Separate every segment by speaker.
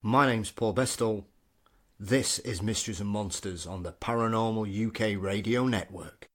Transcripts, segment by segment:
Speaker 1: My name's Paul Bestall. This is Mysteries and Monsters on the Paranormal UK Radio Network.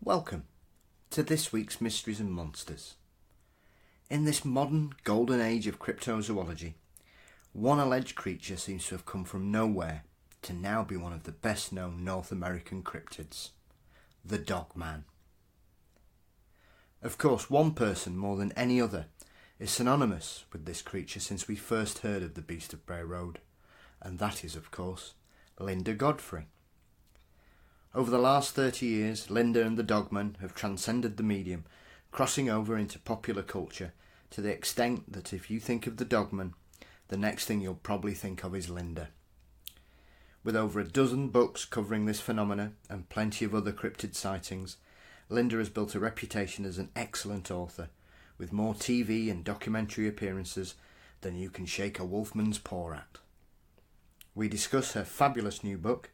Speaker 1: Welcome to this week's Mysteries and Monsters. In this modern golden age of cryptozoology, one alleged creature seems to have come from nowhere to now be one of the best known North American cryptids, the Dogman. Of course, one person more than any other is synonymous with this creature since we first heard of the Beat of Bray Road, and that is, of course, Linda Godfrey. Over the last 30 years, Linda and the Dogman have transcended the medium, crossing over into popular culture to the extent that if you think of the Dogman, the next thing you'll probably think of is Linda. With over a dozen books covering this phenomena and plenty of other cryptid sightings, Linda has built a reputation as an excellent author, with more TV and documentary appearances than you can shake a wolfman's paw at. We discuss her fabulous new book,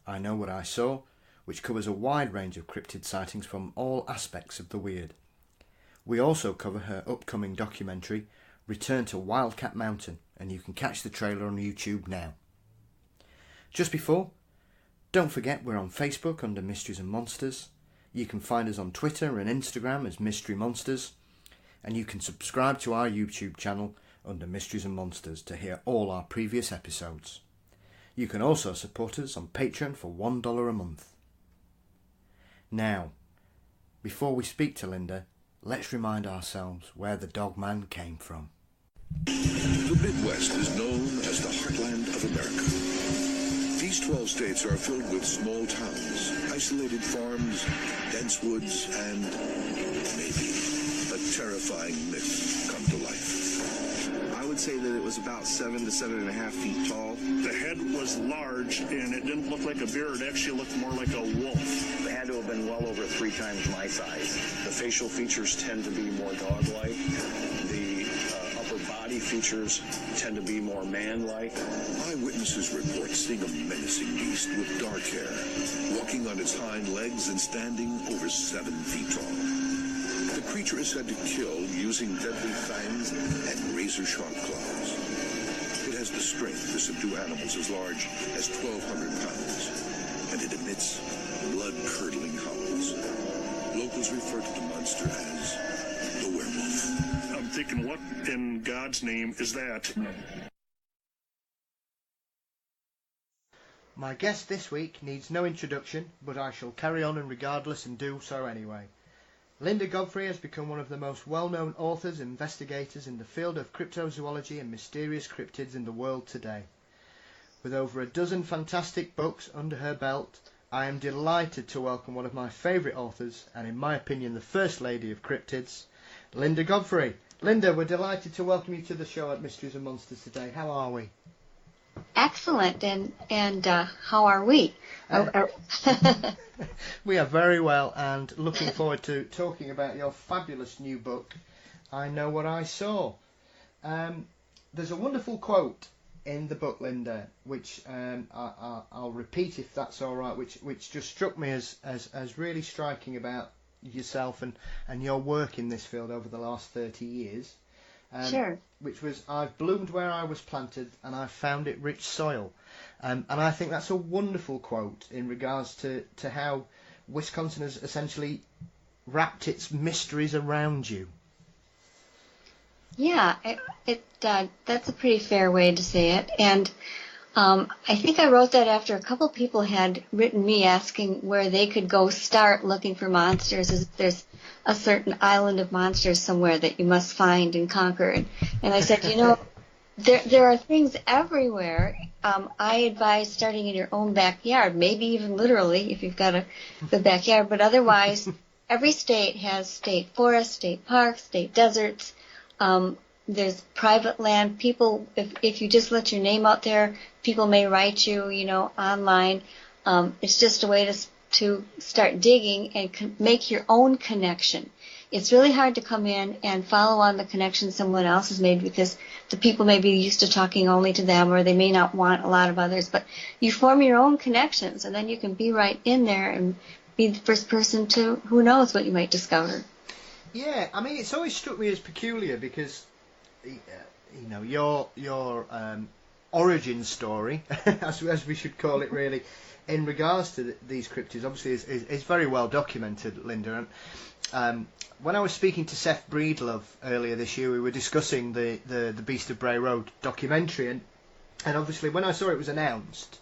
Speaker 1: I Know What I Saw, which covers a wide range of cryptid sightings from all aspects of the weird. We also cover her upcoming documentary, Return to Wildcat Mountain, and you can catch the trailer on YouTube now. Just before, don't forget we're on Facebook under Mysteries and Monsters. You can find us on Twitter and Instagram as Mystery Monsters, and you can subscribe to our YouTube channel under Mysteries and Monsters to hear all our previous episodes. You can also support us on Patreon for $1 a month. Now, before we speak to Linda, let's remind ourselves where the Dogman came from.
Speaker 2: The Midwest is known as the heartland of America. These 12 states are filled with small towns, isolated farms, dense woods, and maybe a terrifying myth come to life.
Speaker 3: I would say that it was about 7 to 7.5 feet tall.
Speaker 4: The head was large, and it didn't look like a bear. It actually looked more like a wolf.
Speaker 5: It had to have been well over 3 times my size.
Speaker 4: The facial features tend to be more dog-like. The upper body features tend to be more man-like.
Speaker 2: Eyewitnesses report seeing a menacing beast with dark hair, walking on its hind legs and standing over 7 feet tall. The creature is said to kill using deadly fangs and razor-sharp claws. It has the strength to subdue animals as large as 1,200 pounds, and it emits blood-curdling howls. Locals refer to the monster as the werewolf.
Speaker 4: I'm thinking, what in God's name is that?
Speaker 1: My guest this week needs no introduction, but I shall carry on and regardless and do so anyway. Linda Godfrey has become one of the most well-known authors and investigators in the field of cryptozoology and mysterious cryptids in the world today. With over a dozen fantastic books under her belt, I am delighted to welcome one of my favourite authors, and in my opinion the First Lady of Cryptids, Linda Godfrey. Linda, we're delighted to welcome you to the show at Mysteries and Monsters today. How are we?
Speaker 6: Excellent, and how are we?
Speaker 1: We are very well, and looking forward to talking about your fabulous new book, I Know What I Saw. There's a wonderful quote in the book, Linda, which I'll repeat if that's all right, which just struck me as really striking about yourself and your work in this field over the last 30 years.
Speaker 6: Sure.
Speaker 1: Which was, I've bloomed where I was planted and I've found it rich soil. And I think that's a wonderful quote in regards to how Wisconsin has essentially wrapped its mysteries around you.
Speaker 6: Yeah, that's a pretty fair way to say it. And I think I wrote that after a couple people had written me asking where they could go start looking for monsters. Is there's a certain island of monsters somewhere that you must find and conquer. And I said, there are things everywhere. I advise starting in your own backyard, maybe even literally if you've got a good backyard. But otherwise, every state has state forests, state parks, state deserts. There's private land. People, if you just let your name out there, people may write you, online. It's just a way to start digging and make your own connection. It's really hard to come in and follow on the connection someone else has made because the people may be used to talking only to them or they may not want a lot of others. But you form your own connections and then you can be right in there and be the first person to who knows what you might discover.
Speaker 1: Yeah, I mean, it's always struck me as peculiar because your origin story, as we should call it, really, in regards to these cryptids, obviously is very well documented, Linda. And when I was speaking to Seth Breedlove earlier this year, we were discussing the Beast of Bray Road documentary, and obviously when I saw it was announced,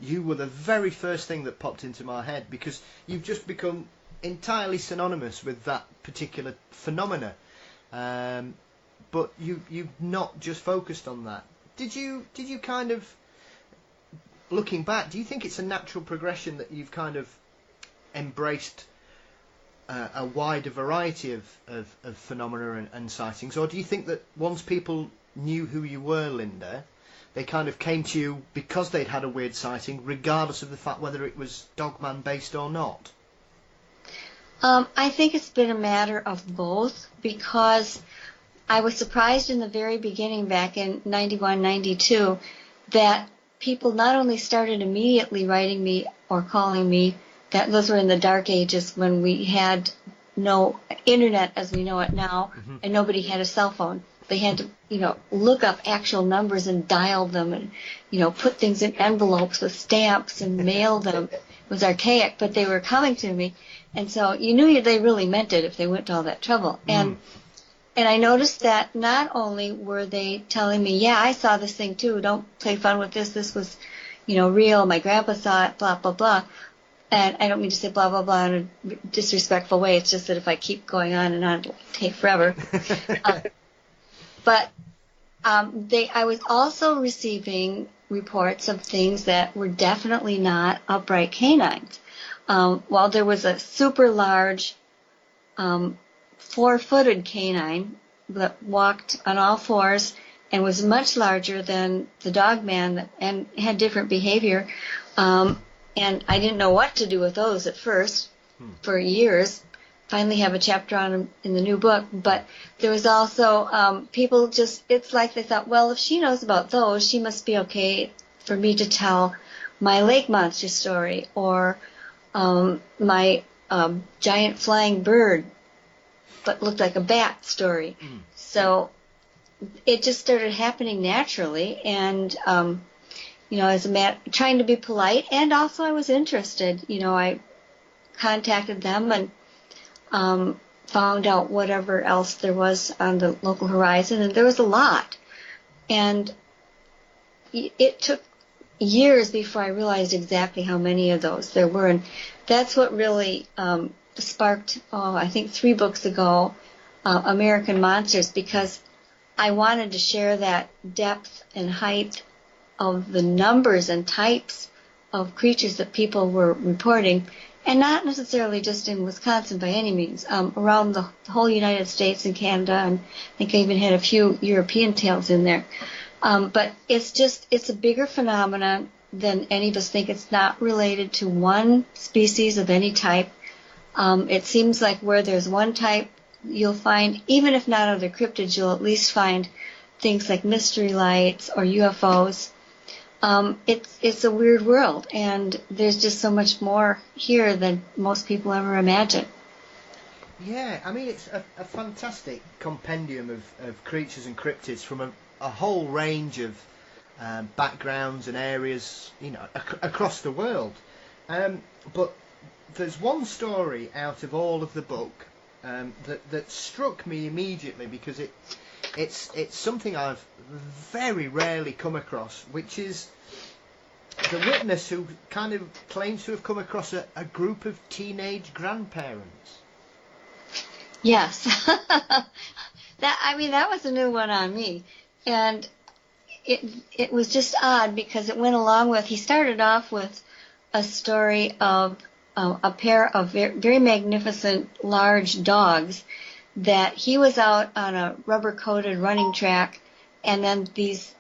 Speaker 1: you were the very first thing that popped into my head because you've just become entirely synonymous with that particular phenomena. But you've not just focused on that. Did you kind of, looking back, do you think it's a natural progression that you've kind of embraced a wider variety of phenomena and sightings, or do you think that once people knew who you were, Linda, they kind of came to you because they'd had a weird sighting, regardless of the fact whether it was Dogman based or not?
Speaker 6: I think it's been a matter of both because I was surprised in the very beginning back in 91, 92 that people not only started immediately writing me or calling me, that those were in the dark ages when we had no internet as we know it now, and nobody had a cell phone. They had to, look up actual numbers and dial them and, put things in envelopes with stamps and mail them. It was archaic, but they were coming to me. And so you knew they really meant it if they went to all that trouble. And I noticed that not only were they telling me, yeah, I saw this thing too, don't play fun with this, this was, real, my grandpa saw it, blah, blah, blah. And I don't mean to say blah, blah, blah in a disrespectful way, it's just that if I keep going on and on, it'll take forever. But I was also receiving reports of things that were definitely not upright canines. While there was a super large 4-footed canine that walked on all fours and was much larger than the Dogman and had different behavior. And I didn't know what to do with those at first for years. Finally have a chapter on them in the new book. But there was also people it's like they thought, well, if she knows about those, she must be okay for me to tell my lake monster story or my giant flying bird but looked like a bat story. So it just started happening naturally, and as trying to be polite, and also I was interested. I contacted them and found out whatever else there was on the local horizon, and there was a lot. And it took years before I realized exactly how many of those there were, and that's what really sparked, I think 3 books ago, American Monsters, because I wanted to share that depth and height of the numbers and types of creatures that people were reporting, and not necessarily just in Wisconsin by any means, around the whole United States and Canada, and I think I even had a few European tales in there. But it's a bigger phenomenon than any of us think. It's not related to one species of any type. It seems like where there's one type, you'll find, even if not other cryptids, you'll at least find things like mystery lights or UFOs. It's a weird world, and there's just so much more here than most people ever imagine.
Speaker 1: Yeah, I mean, it's a fantastic compendium of creatures and cryptids from a whole range of backgrounds and areas, across the world. But there's one story out of all of the book that struck me immediately because it's something I've very rarely come across, which is the witness who kind of claims to have come across a group of teenage grandparents.
Speaker 6: Yes. That was a new one on me. And it was just odd because it went along with, he started off with a story of a pair of very magnificent large dogs that he was out on a rubber-coated running track, and then these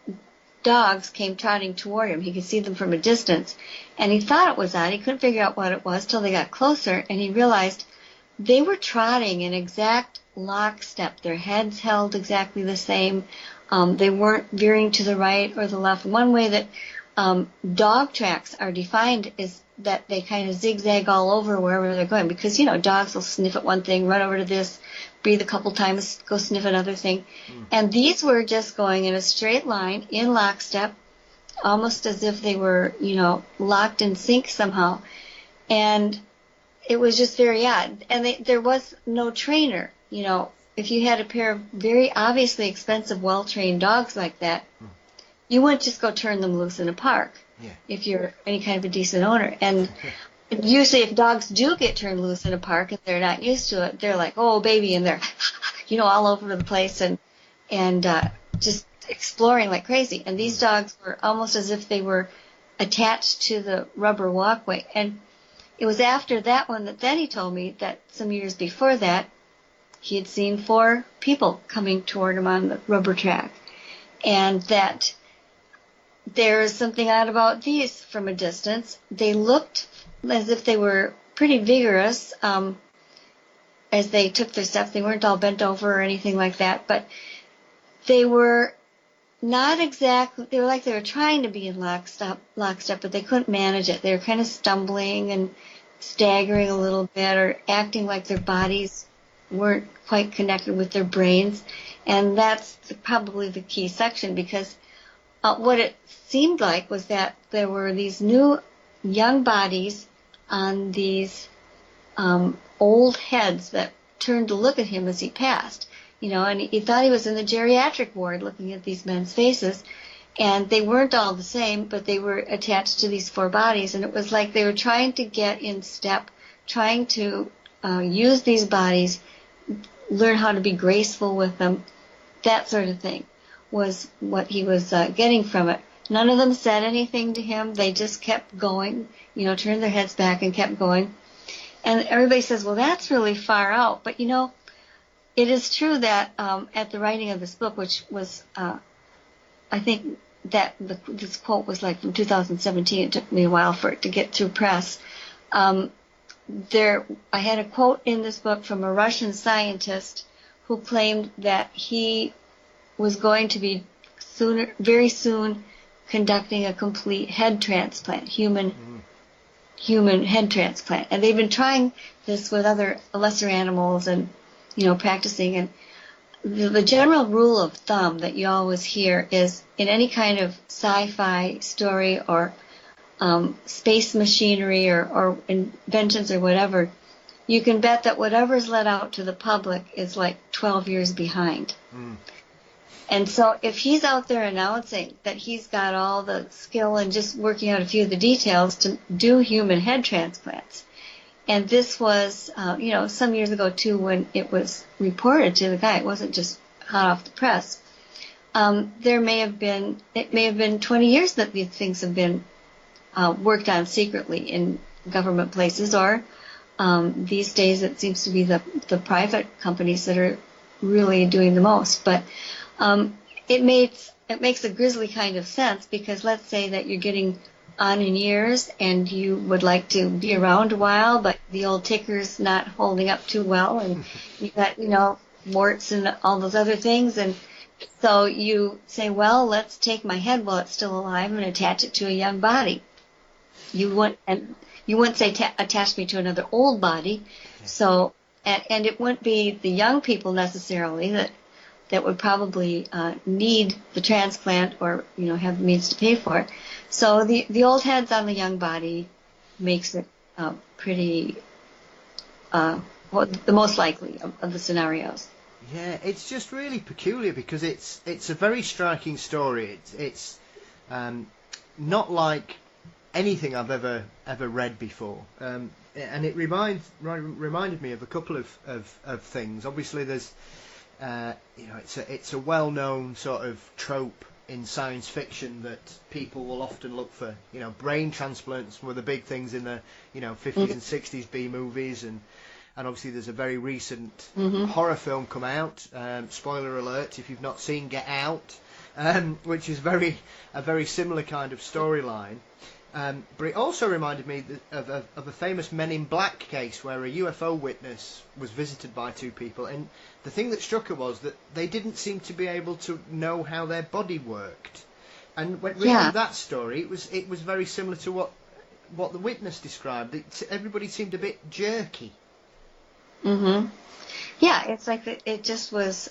Speaker 6: dogs came trotting toward him. He could see them from a distance, and he thought it was odd. He couldn't figure out what it was till they got closer, and he realized they were trotting in exact lockstep. Their heads held exactly the same. They weren't veering to the right or the left. One way that dog tracks are defined is that they kind of zigzag all over wherever they're going, because, dogs will sniff at one thing, run over to this, breathe a couple times, go sniff another thing. And these were just going in a straight line in lockstep, almost as if they were, locked in sync somehow. And it was just very odd. And there was no trainer. If you had a pair of very obviously expensive, well-trained dogs like that, you wouldn't just go turn them loose in a park if you're any kind of a decent owner. And usually if dogs do get turned loose in a park and they're not used to it, they're like, oh, baby, and they're, all over the place and just exploring like crazy. And these dogs were almost as if they were attached to the rubber walkway. And it was after that one that then he told me that some years before that, he had seen 4 people coming toward him on the rubber track, and that there is something odd about these from a distance. They looked as if they were pretty vigorous as they took their steps. They weren't all bent over or anything like that, but they were not exactly, they were like they were trying to be in lockstep, but they couldn't manage it. They were kind of stumbling and staggering a little bit, or acting like their bodies weren't quite connected with their brains. And that's probably the key section, because what it seemed like was that there were these new young bodies on these old heads that turned to look at him as he passed, and he thought he was in the geriatric ward looking at these men's faces, and they weren't all the same, but they were attached to these 4 bodies, and it was like they were trying to get in step, trying to use these bodies, learn how to be graceful with them. That sort of thing was what he was getting from it. None of them said anything to him. They just kept going, turned their heads back and kept going. And everybody says, well, that's really far out. But, it is true that at the writing of this book, which was, I think that this quote was like from 2017. It took me a while for it to get through press. I had a quote in this book from a Russian scientist who claimed that he was going to be very soon conducting a complete head transplant, human head transplant. And they've been trying this with other lesser animals and, practicing. And the general rule of thumb that you always hear is, in any kind of sci-fi story or space machinery or inventions or whatever, you can bet that whatever's let out to the public is like 12 years behind. And so if he's out there announcing that he's got all the skill and just working out a few of the details to do human head transplants, and this was, some years ago too, when it was reported to the guy, it wasn't just hot off the press, it may have been 20 years that these things have been worked on secretly in government places, or these days it seems to be the private companies that are really doing the most. But it makes a grisly kind of sense, because let's say that you're getting on in years and you would like to be around a while, but the old ticker's not holding up too well, and you got, warts and all those other things, and so you say, well, let's take my head while it's still alive and attach it to a young body. You wouldn't say attach me to another old body. So, and it wouldn't be the young people necessarily that would probably need the transplant or have the means to pay for it. So the old heads on the young body makes it pretty the most likely of the scenarios.
Speaker 1: Yeah, it's just really peculiar, because it's a very striking story. It's not like anything I've ever read before. And it reminded me of a couple of things. Obviously, there's it's a well-known sort of trope in science fiction that people will often look for. Brain transplants were the big things in the 50s and 60s B movies, and obviously there's a very recent horror film come out. Spoiler alert if you've not seen Get Out, which is a very similar kind of storyline. But it also reminded me of a famous Men in Black case where a UFO witness was visited by two people, and the thing that struck her was that they didn't seem to be able to know how their body worked. And when reading that story, it was very similar to what the witness described. Everybody seemed a bit jerky.
Speaker 6: Yeah, it's like it just was.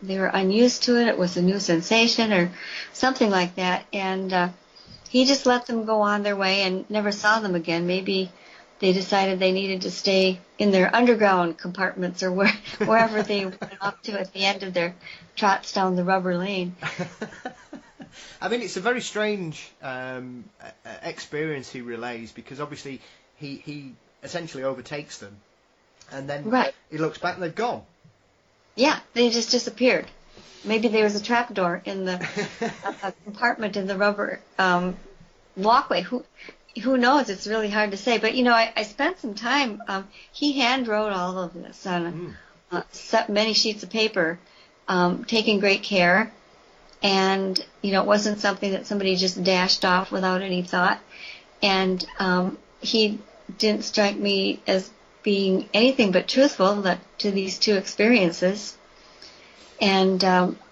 Speaker 6: They were unused to it. It was a new sensation or something like that, and he just let them go on their way and never saw them again. Maybe they decided they needed to stay in their underground compartments or wherever they went off to at the end of their trots down the rubber lane.
Speaker 1: I mean, it's a very strange experience he relays, because obviously he essentially overtakes them, and then he looks back and they've gone. Yeah,
Speaker 6: they just disappeared. Maybe there was a trapdoor in the a compartment in the rubber walkway. Who knows? It's really hard to say. But, I spent some time. He hand wrote all of this on many sheets of paper, taking great care. And, it wasn't something that somebody just dashed off without any thought. And he didn't strike me as being anything but truthful to these two experiences. And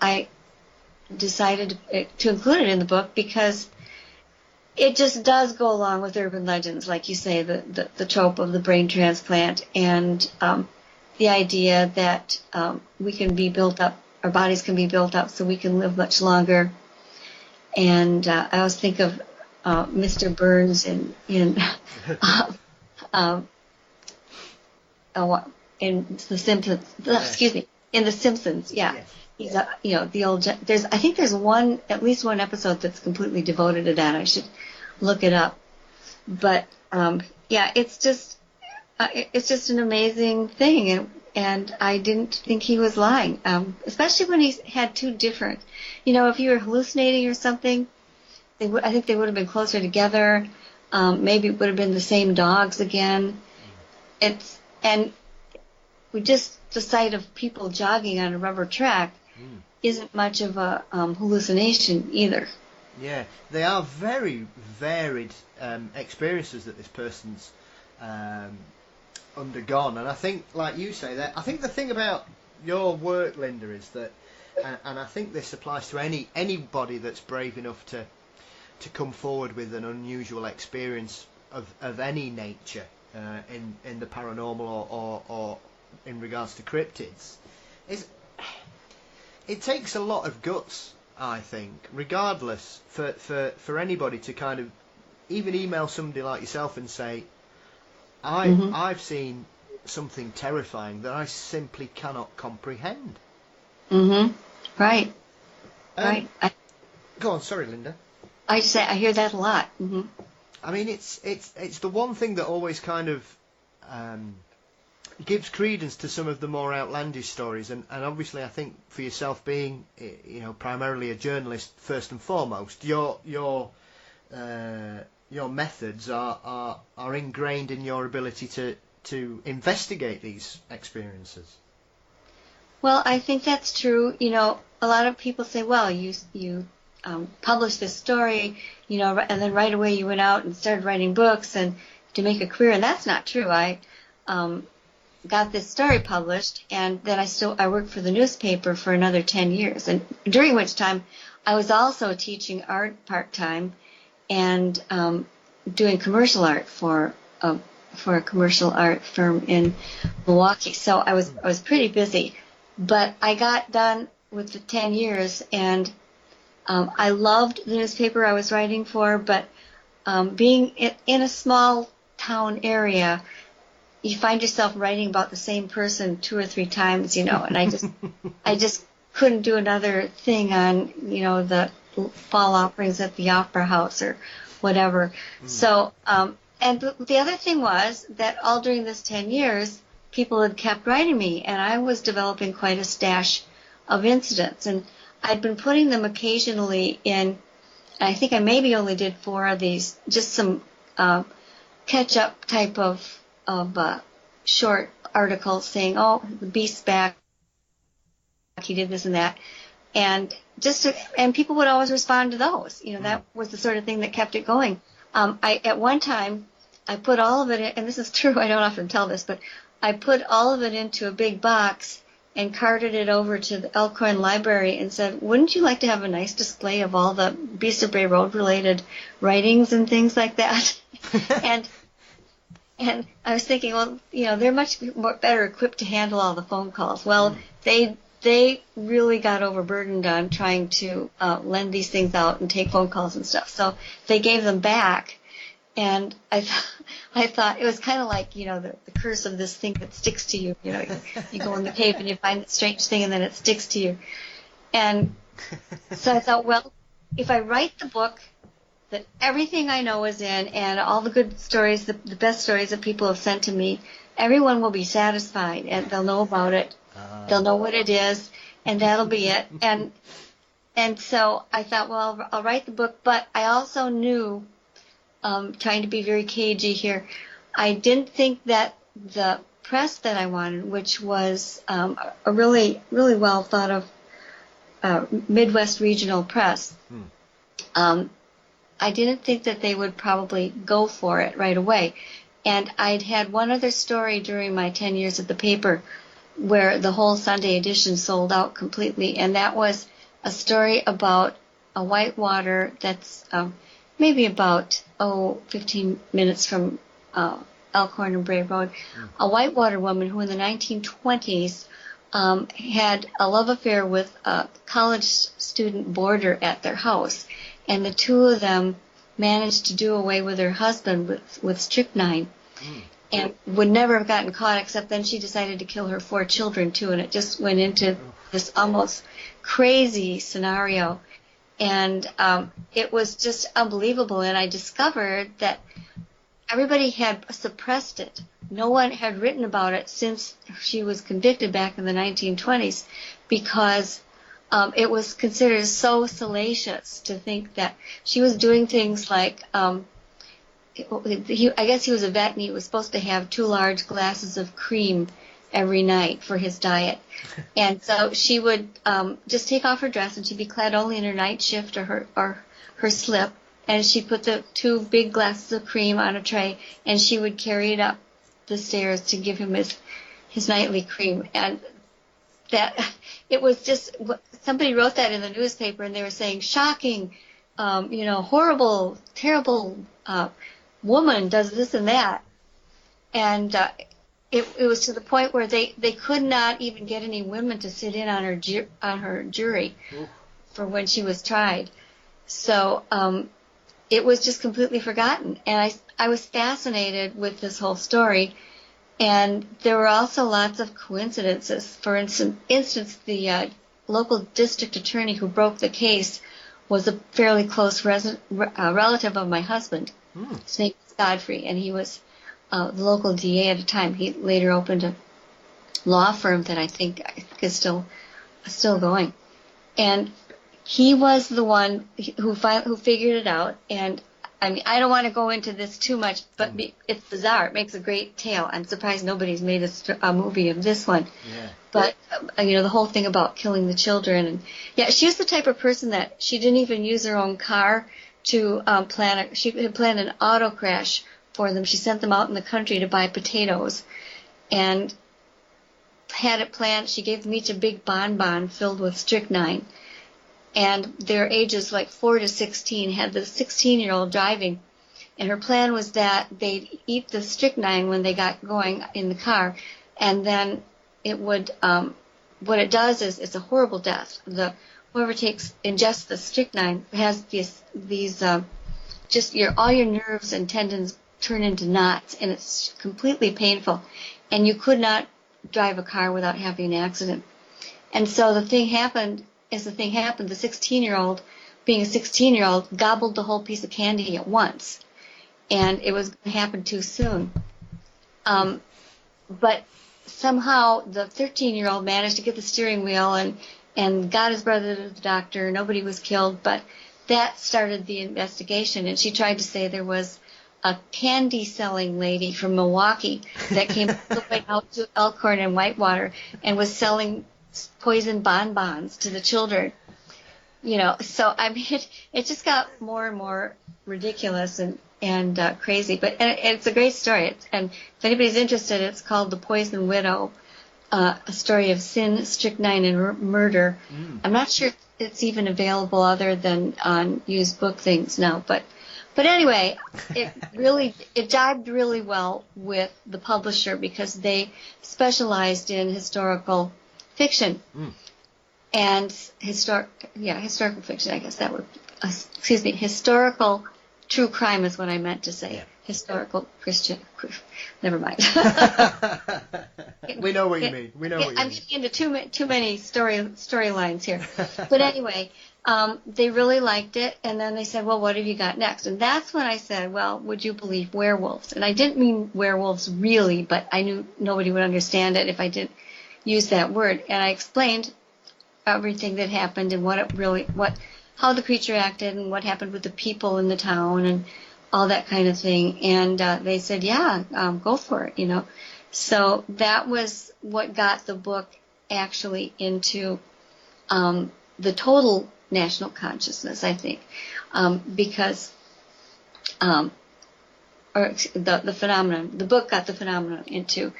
Speaker 6: I decided to include it in the book because it just does go along with urban legends, like you say, the trope of the brain transplant, and the idea that we can be built up, our bodies can be built up so we can live much longer. And I always think of Mr. Burns in The Simpsons. Excuse me. In The Simpsons, Yes. He's the old. I think there's at least one episode that's completely devoted to that. I should look it up. But it's just an amazing thing, and I didn't think he was lying. Especially when he had two different. If you were hallucinating or something, I think they would have been closer together. Maybe it would have been the same dogs again. The sight of people jogging on a rubber track isn't much of a hallucination either.
Speaker 1: Yeah, they are very varied experiences that this person's undergone, and I think, like you say, I think the thing about your work, Linda, is that, and I think this applies to anybody that's brave enough to come forward with an unusual experience of any nature in the paranormal or in regards to cryptids, it takes a lot of guts, I think, regardless, for anybody to kind of even email somebody like yourself and say, I've seen something terrifying that I simply cannot comprehend.
Speaker 6: Right. Right.
Speaker 1: Go on, sorry, Linda.
Speaker 6: I hear that a lot.
Speaker 1: I mean, it's the one thing that always kind of gives credence to some of the more outlandish stories, and obviously I think for yourself being primarily a journalist first and foremost, your methods are ingrained in your ability to investigate these experiences.
Speaker 6: Well, I think that's true. A lot of people say, well, you published this story, and then right away you went out and started writing books and to make a career, and that's not true. I got this story published, and then I worked for the newspaper for another 10 years, and during which time I was also teaching art part-time and doing commercial art for a commercial art firm in Milwaukee. So I was pretty busy, but I got done with the 10 years, and I loved the newspaper I was writing for, but being in a small town area, you find yourself writing about the same person 2 or 3 times, and I just couldn't do another thing on, the fall offerings at the Opera House or whatever. So, and the other thing was that all during this 10 years, people had kept writing me, and I was developing quite a stash of incidents. And I'd been putting them occasionally in, I think I maybe only did 4 of these, just some catch-up type of short articles saying, oh, the beast's back, he did this and that. And and people would always respond to those. That was the sort of thing that kept it going. At one time, I put all of it in, and this is true, I don't often tell this, but I put all of it into a big box and carted it over to the Elkhorn Library and said, wouldn't you like to have a nice display of all the Beast of Bray Road related writings and things like that? and I was thinking, well, they're much more better equipped to handle all the phone calls. Well, they really got overburdened on trying to lend these things out and take phone calls and stuff. So they gave them back. And I thought it was kind of like, the curse of this thing that sticks to you. You go in the cave and you find the strange thing and then it sticks to you. And so I thought, well, if I write the book that everything I know is in and all the good stories, the best stories that people have sent to me, everyone will be satisfied and they'll know about it. They'll know what it is, and that'll be it. And so I thought, well, I'll write the book, but I also knew, trying to be very cagey here, I didn't think that the press that I wanted, which was a really, really well thought of Midwest regional press, I didn't think that they would probably go for it right away. And I'd had one other story during my 10 years at the paper where the whole Sunday edition sold out completely, and that was a story about a whitewater that's maybe about 15 minutes from Elkhorn and Bray Road, a whitewater woman who in the 1920s had a love affair with a college student boarder at their house, and the two of them managed to do away with her husband with strychnine. And would never have gotten caught, except then she decided to kill her 4 children too, and it just went into this almost crazy scenario. And it was just unbelievable, and I discovered that everybody had suppressed it. No one had written about it since she was convicted back in the 1920s because it was considered so salacious to think that she was doing things like I guess he was a vet and he was supposed to have 2 large glasses of cream every night for his diet. And so she would just take off her dress and she'd be clad only in her night shift or her slip, and she'd put the 2 big glasses of cream on a tray and she would carry it up the stairs to give him his nightly cream. And that it was just, somebody wrote that in the newspaper and they were saying, shocking, horrible, terrible woman does this and that. And it was to the point where they could not even get any women to sit in on her jury for when she was tried. So it was just completely forgotten. And I was fascinated with this whole story. And there were also lots of coincidences. For instance, the local district attorney who broke the case was a fairly close relative of my husband. His name was Godfrey, and he was the local DA at the time. He later opened a law firm that I think is still going. And he was the one who figured it out. And I mean, I don't want to go into this too much, but it's bizarre. It makes a great tale. I'm surprised nobody's made a movie of this one. Yeah. But, the whole thing about killing the children. And yeah, she was the type of person that she didn't even use her own car to she had planned an auto crash for them. She sent them out in the country to buy potatoes and had it planned. She gave them each a big bonbon filled with strychnine. And their ages, like 4 to 16, had the 16-year-old driving. And her plan was that they'd eat the strychnine when they got going in the car. And then it would, what it does is, it's a horrible death. Whoever ingests the strychnine has all your nerves and tendons turn into knots, and it's completely painful. And you could not drive a car without having an accident. And so the 16-year-old being a 16-year-old, gobbled the whole piece of candy at once, and it was going to happen too soon. But somehow the 13-year-old managed to get the steering wheel and got his brother to the doctor. Nobody was killed, but that started the investigation, and she tried to say there was a candy-selling lady from Milwaukee that came all the way out to Elkhorn and Whitewater and was selling poison bonbons to the children. So I mean, it just got more and more ridiculous and crazy. But it's a great story. And if anybody's interested, it's called The Poison Widow, a story of sin, strychnine, and murder. I'm not sure it's even available other than on used book things now. But anyway, it jibed really well with the publisher because they specialized in historical fiction. And historical fiction, I guess that would, historical true crime is what I meant to say. Yeah. Historical Christian, never mind.
Speaker 1: We know what you mean.
Speaker 6: I'm getting into too many storylines here. But anyway, they really liked it, and then they said, well, what have you got next? And that's when I said, well, would you believe werewolves? And I didn't mean werewolves really, but I knew nobody would understand it if I didn't use that word. And I explained everything that happened and how the creature acted and what happened with the people in the town and all that kind of thing. And they said, yeah, go for it, So that was what got the book actually into the total national consciousness, I think, because the phenomenon, the book got the phenomenon into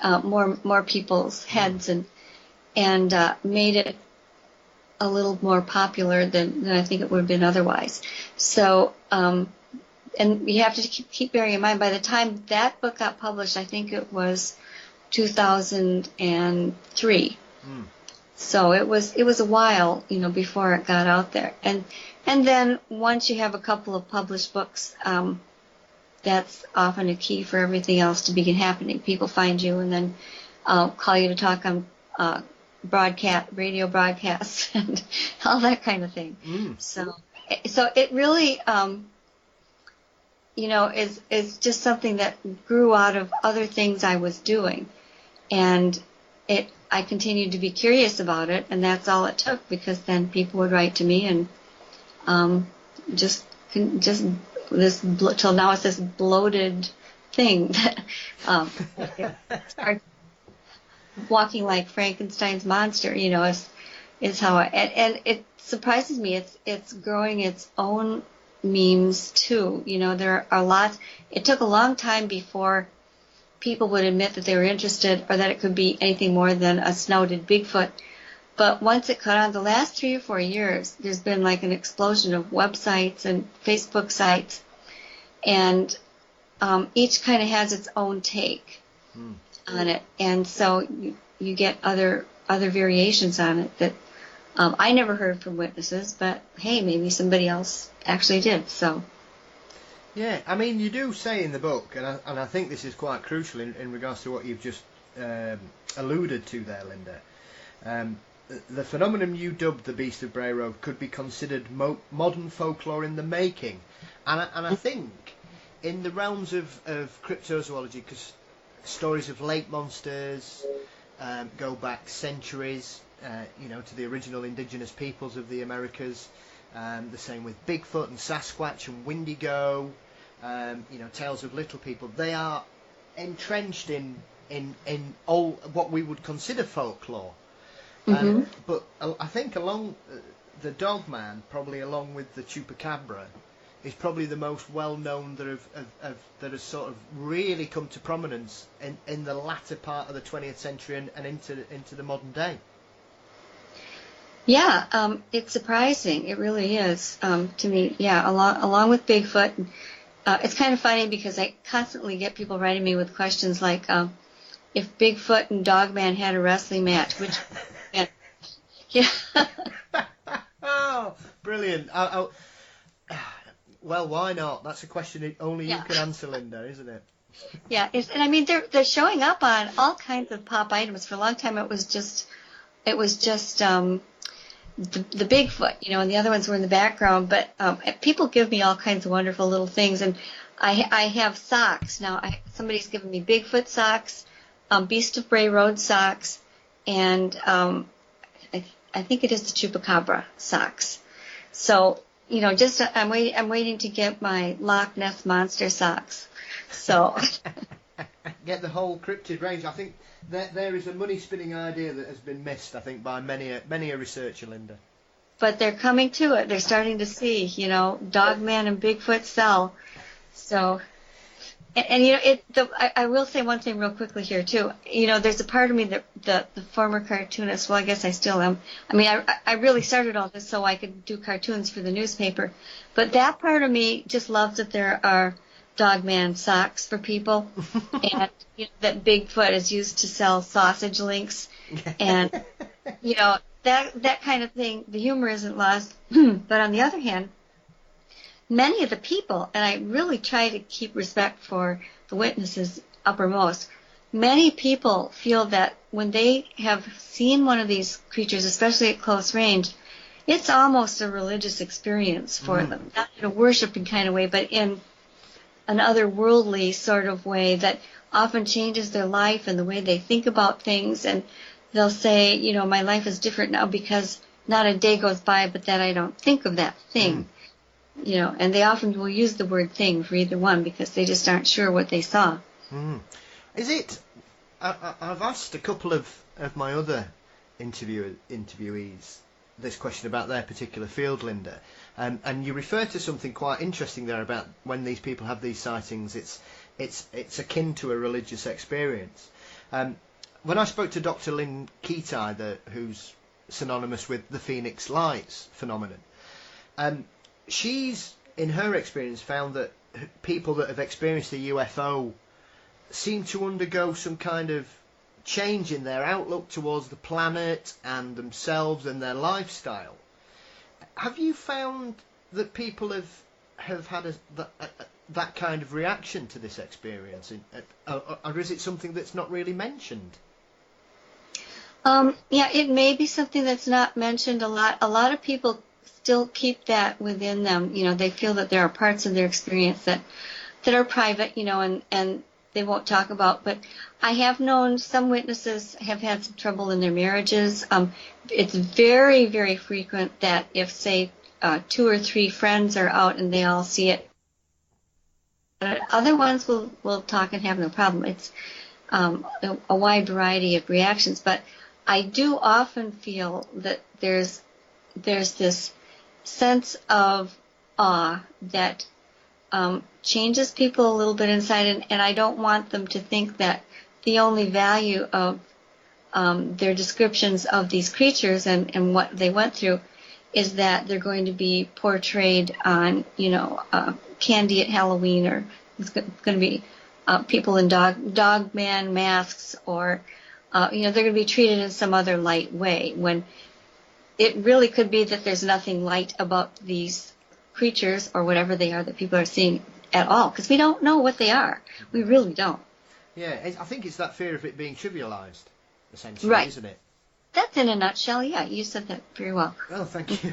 Speaker 6: more people's heads and made it a little more popular than I think it would have been otherwise. So, and you have to keep bearing in mind, by the time that book got published, I think it was 2003. So it was a while, before it got out there. And then once you have a couple of published books, that's often a key for everything else to begin happening. People find you and then call you to talk on radio broadcasts and all that kind of thing. So it really, is just something that grew out of other things I was doing, and I continued to be curious about it, and that's all it took, because then people would write to me and just this till now it's this bloated thing that starts walking like Frankenstein's monster, is how and it surprises me. It's growing its own memes too. There are lots. It took a long time before people would admit that they were interested or that it could be anything more than a snouted Bigfoot. But once it caught on, the last 3 or 4 years, there's been like an explosion of websites and Facebook sites, and each kind of has its own take on it, and so you get other variations on it that I never heard from witnesses, but hey, maybe somebody else actually did. So
Speaker 1: yeah, I mean, you do say in the book, and I think this is quite crucial in regards to what you've just alluded to there, Linda. The phenomenon you dubbed the Beast of Bray Road could be considered modern folklore in the making, and I think in the realms of cryptozoology, because stories of lake monsters go back centuries, to the original indigenous peoples of the Americas. The same with Bigfoot and Sasquatch and Wendigo. Tales of little people. They are entrenched in all what we would consider folklore. But I think along the Dogman, probably along with the Chupacabra, is probably the most well-known that has sort of really come to prominence in the latter part of the 20th century and into the modern day.
Speaker 6: Yeah, it's surprising. It really is to me. Yeah, along with Bigfoot. It's kind of funny because I constantly get people writing me with questions like, if Bigfoot and Dogman had a wrestling match, which... Yeah.
Speaker 1: Oh, brilliant. Well, why not? That's a question only you can answer, Linda, isn't it?
Speaker 6: Yeah, and I mean, they're showing up on all kinds of pop items. For a long time, it was just the Bigfoot, and the other ones were in the background. But people give me all kinds of wonderful little things, and I have socks now. Somebody's given me Bigfoot socks, Beat of Bray Road socks, and I think it is the Chupacabra socks. So I'm waiting to get my Loch Ness Monster socks. So
Speaker 1: get the whole cryptid range. I think there is a money-spinning idea that has been missed, I think, by many a researcher, Linda.
Speaker 6: But they're coming to it. They're starting to see, Dogman and Bigfoot sell. So, I will say one thing real quickly here too. There's a part of me that the former cartoonist. Well, I guess I still am. I mean, I really started all this so I could do cartoons for the newspaper. But that part of me just loves that there are Dogman socks for people, and that Bigfoot is used to sell sausage links, and that kind of thing. The humor isn't lost, but on the other hand, many of the people, and I really try to keep respect for the witnesses uppermost, many people feel that when they have seen one of these creatures, especially at close range, it's almost a religious experience for them, not in a worshiping kind of way, but in an otherworldly sort of way that often changes their life and the way they think about things. And they'll say, my life is different now because not a day goes by but that I don't think of that thing. And they often will use the word thing for either one because they just aren't sure what they saw.
Speaker 1: Is it, I've asked a couple of my other interviewees this question about their particular field, Linda, and you refer to something quite interesting there about when these people have these sightings, it's akin to a religious experience. When I spoke to Dr. Lynn Keatai, who's synonymous with the Phoenix Lights phenomenon, she's, in her experience, found that people that have experienced a UFO seem to undergo some kind of change in their outlook towards the planet and themselves and their lifestyle. Have you found that people have had that kind of reaction to this experience, or is it something that's not really mentioned?
Speaker 6: Yeah, it may be something that's not mentioned a lot. A lot of people still keep that within them. They feel that there are parts of their experience that are private, and they won't talk about. But I have known some witnesses have had some trouble in their marriages. It's very, very frequent that if, say, 2 or 3 friends are out and they all see it, other ones will talk and have no problem. It's a wide variety of reactions. But I do often feel that there's this sense of awe that changes people a little bit inside, and I don't want them to think that the only value of their descriptions of these creatures and what they went through is that they're going to be portrayed on, candy at Halloween, or it's going to be people in dogman masks, or they're going to be treated in some other light way, when it really could be that there's nothing light about these creatures or whatever they are that people are seeing at all, because we don't know what they are. We really don't.
Speaker 1: Yeah, I think it's that fear of it being trivialised, essentially,
Speaker 6: right.
Speaker 1: Isn't it?
Speaker 6: That's in a nutshell. Yeah, you said that very well.
Speaker 1: Oh, thank you.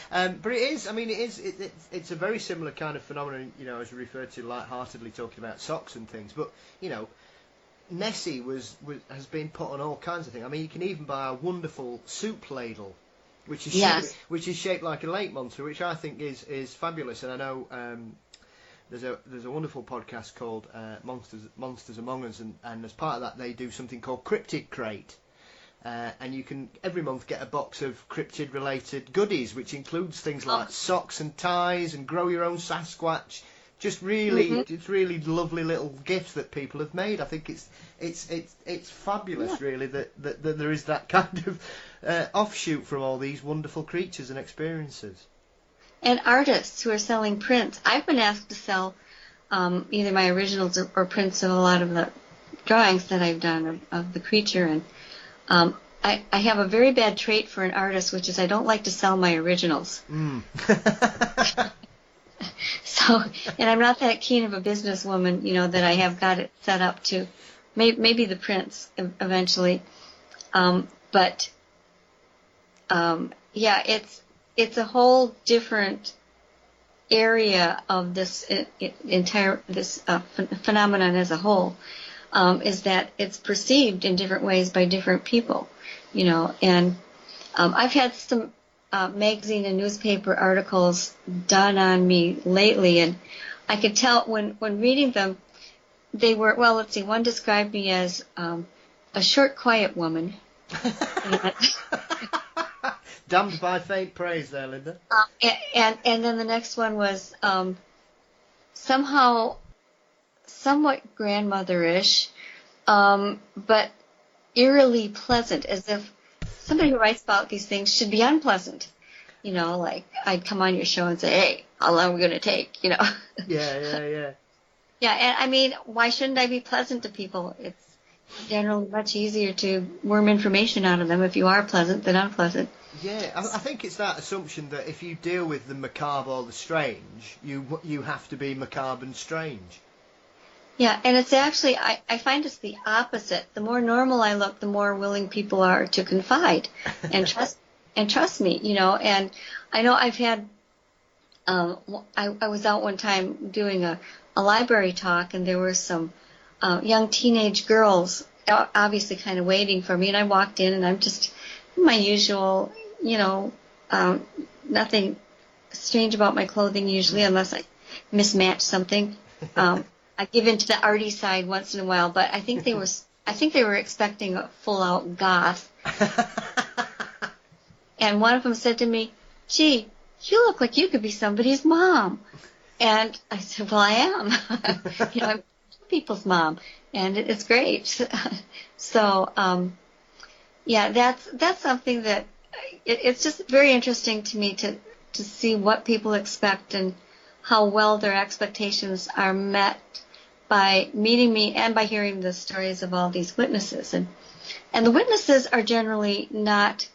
Speaker 1: But it is. I mean, it's a very similar kind of phenomenon. As you referred to, lightheartedly talking about socks and things. But Nessie has been put on all kinds of things. I mean, you can even buy a wonderful soup ladle, which is shaped like a lake monster, which I think is fabulous. And I know there's a wonderful podcast called Monsters Among Us, and as part of that they do something called Cryptid Crate, and you can every month get a box of cryptid related goodies, which includes things like socks and ties and grow your own Sasquatch. Just really, it's really lovely little gifts that people have made. I think it's fabulous, really, that there is that kind of offshoot from all these wonderful creatures and experiences.
Speaker 6: And artists who are selling prints. I've been asked to sell either my originals or prints of a lot of the drawings that I've done of the creature. And I have a very bad trait for an artist, which is I don't like to sell my originals. So, and I'm not that keen of a businesswoman, that I have got it set up to maybe the prints eventually. But yeah, it's a whole different area of this entire phenomenon as a whole. Is that it's perceived in different ways by different people, and I've had some magazine and newspaper articles done on me lately, and I could tell when reading them, they were, well, let's see, one described me as a short, quiet woman.
Speaker 1: Damned by faint praise there, Linda.
Speaker 6: And then the next one was somehow somewhat grandmother-ish, but eerily pleasant, as if somebody who writes about these things should be unpleasant. Like I'd come on your show and say, hey, how long are we going to take,
Speaker 1: Yeah.
Speaker 6: Yeah, and I mean, why shouldn't I be pleasant to people? It's generally much easier to worm information out of them if you are pleasant than unpleasant.
Speaker 1: Yeah, I think it's that assumption that if you deal with the macabre or the strange, you have to be macabre and strange.
Speaker 6: Yeah, and it's actually, I find it's the opposite. The more normal I look, the more willing people are to confide and trust me, And I know I've had, I was out one time doing a library talk, and there were some young teenage girls obviously kind of waiting for me, and I walked in, and I'm just my usual, nothing strange about my clothing usually, unless I mismatch something. I give in to the arty side once in a while, but I think they were expecting a full out goth. And one of them said to me, "Gee, you look like you could be somebody's mom." And I said, "Well, I am. I'm people's mom, and it's great." So, yeah, that's something that it's just very interesting to me to see what people expect and how well their expectations are met by meeting me and by hearing the stories of all these witnesses. And the witnesses are generally not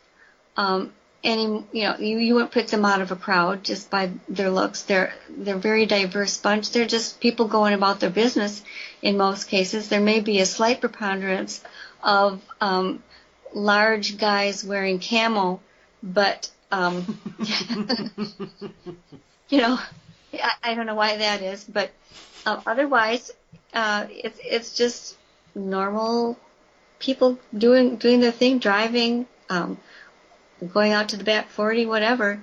Speaker 6: you wouldn't pick them out of a crowd just by their looks. They're a very diverse bunch. They're just people going about their business in most cases. There may be a slight preponderance of large guys wearing camo, but I don't know why that is, but otherwise it's just normal people doing their thing, driving, going out to the back 40, whatever.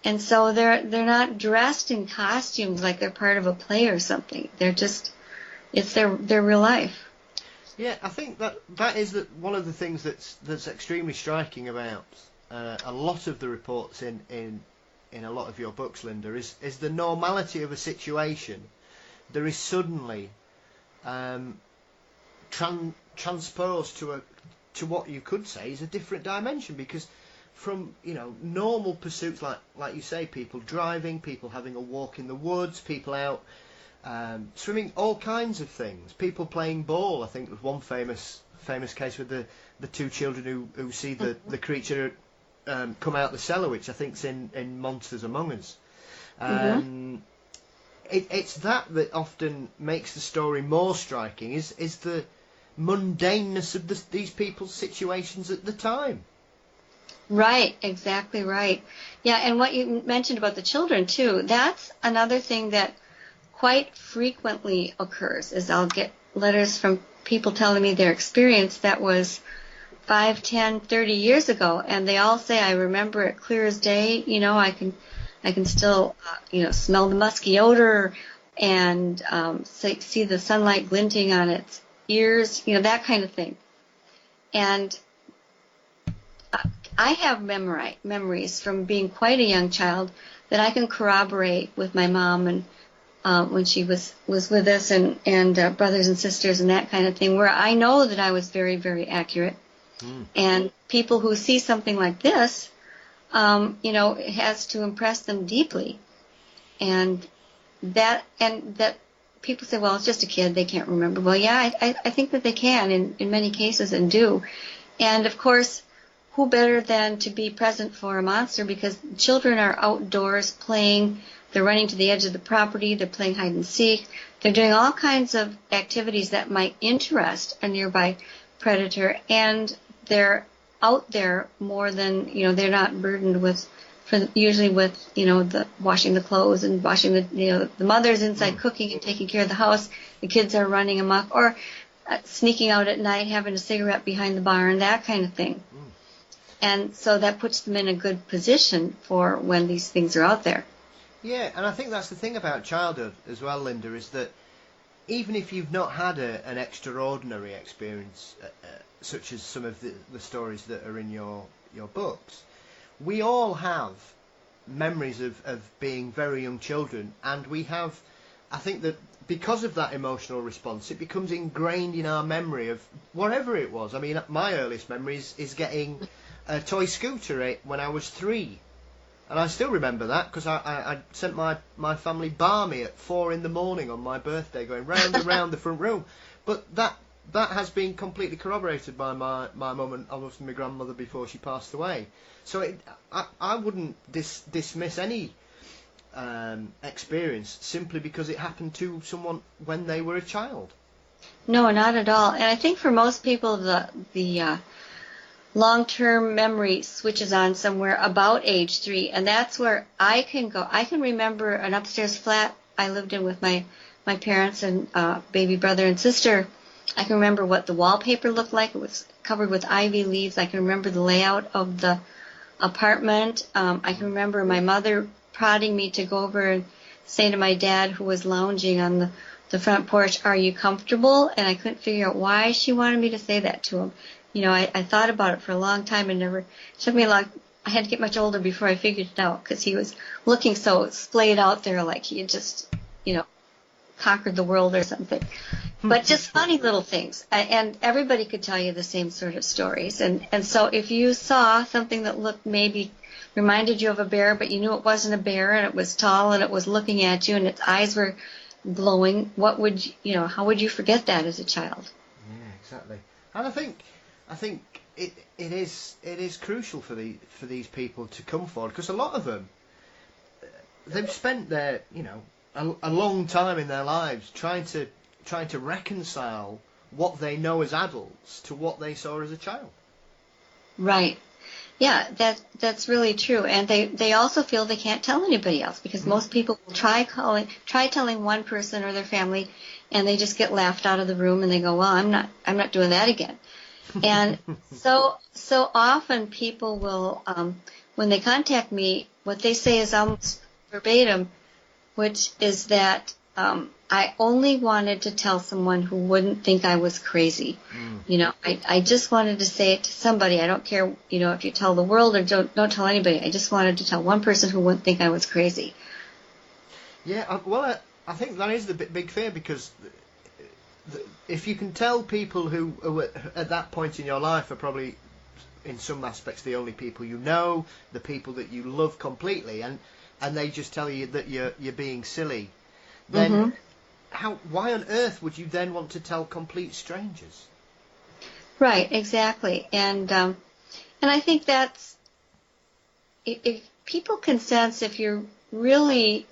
Speaker 6: And so they're not dressed in costumes like they're part of a play or something. They're just, it's their real life.
Speaker 1: Yeah, I think that is one of the things that's extremely striking about a lot of the reports in a lot of your books, Linda, is the normality of a situation. There is suddenly transposed to what you could say is a different dimension, because from normal pursuits like you say, people driving, people having a walk in the woods, people out swimming, all kinds of things, people playing ball. I think there was one famous case with the two children who see the creature come out the cellar, which I think's in Monsters Among Us. It's that often makes the story more striking, is the mundaneness of these people's situations at the time.
Speaker 6: Right, exactly right. Yeah, and what you mentioned about the children too, that's another thing that quite frequently occurs, is I'll get letters from people telling me their experience that was 5, 10, 30 years ago, and they all say, I remember it clear as day. I can still smell the musky odor and see the sunlight glinting on its ears, that kind of thing. And I have memories from being quite a young child that I can corroborate with my mom, and when she was with us, and brothers and sisters and that kind of thing, where I know that I was very, very accurate. And people who see something like this, it has to impress them deeply. And that people say, well, it's just a kid, they can't remember. Well, yeah, I think that they can in many cases, and do. And of course, who better than to be present for a monster, because children are outdoors playing, they're running to the edge of the property, they're playing hide and seek, they're doing all kinds of activities that might interest a nearby predator, and they're out there more than, they're not burdened with, usually with, the washing the clothes and washing the mother's inside cooking and taking care of the house. The kids are running amok or sneaking out at night, having a cigarette behind the barn, that kind of thing. And so that puts them in a good position for when these things are out there.
Speaker 1: Yeah, and I think that's the thing about childhood as well, Linda, is that even if you've not had an extraordinary experience, such as some of the stories that are in your books, we all have memories of being very young children, and we have, I think that because of that emotional response, it becomes ingrained in our memory of whatever it was. I mean, my earliest memories is getting a toy scooter when I was 3. And I still remember that because I sent my family balmy at 4 a.m. on my birthday, going round and round the front room. But that has been completely corroborated by my mum and obviously my grandmother before she passed away. So I wouldn't dismiss any experience simply because it happened to someone when they were a child.
Speaker 6: No, not at all. And I think for most people, the long-term memory switches on somewhere about age 3, and that's where I can go. I can remember an upstairs flat I lived in with my parents and baby brother and sister. I can remember what the wallpaper looked like. It was covered with ivy leaves. I can remember the layout of the apartment. I can remember my mother prodding me to go over and say to my dad, who was lounging on the front porch, "Are you comfortable?" And I couldn't figure out why she wanted me to say that to him. I thought about it for a long time and never took me long. I had to get much older before I figured it out because he was looking so splayed out there like he had just, conquered the world or something. But just funny little things. And everybody could tell you the same sort of stories. And so if you saw something that looked maybe reminded you of a bear, but you knew it wasn't a bear and it was tall and it was looking at you and its eyes were glowing, how would you forget that as a child?
Speaker 1: Yeah, exactly. And I think it is crucial for these people to come forward because a lot of them, they've spent their a long time in their lives trying to reconcile what they know as adults to what they saw as a child.
Speaker 6: Right. Yeah, that's really true. And they also feel they can't tell anybody else because most people will try telling one person or their family, and they just get laughed out of the room and they go, "Well, I'm not doing that again." And so often people will, when they contact me, what they say is almost verbatim, which is that I only wanted to tell someone who wouldn't think I was crazy. I just wanted to say it to somebody. I don't care, if you tell the world or don't tell anybody. I just wanted to tell one person who wouldn't think I was crazy.
Speaker 1: Yeah, well, I think that is the big fear because if you can tell people who at that point in your life are probably in some aspects the only people you know, the people that you love completely, and they just tell you that you're being silly, then why on earth would you then want to tell complete strangers?
Speaker 6: Right, exactly. And I think that's, if people can sense if you're really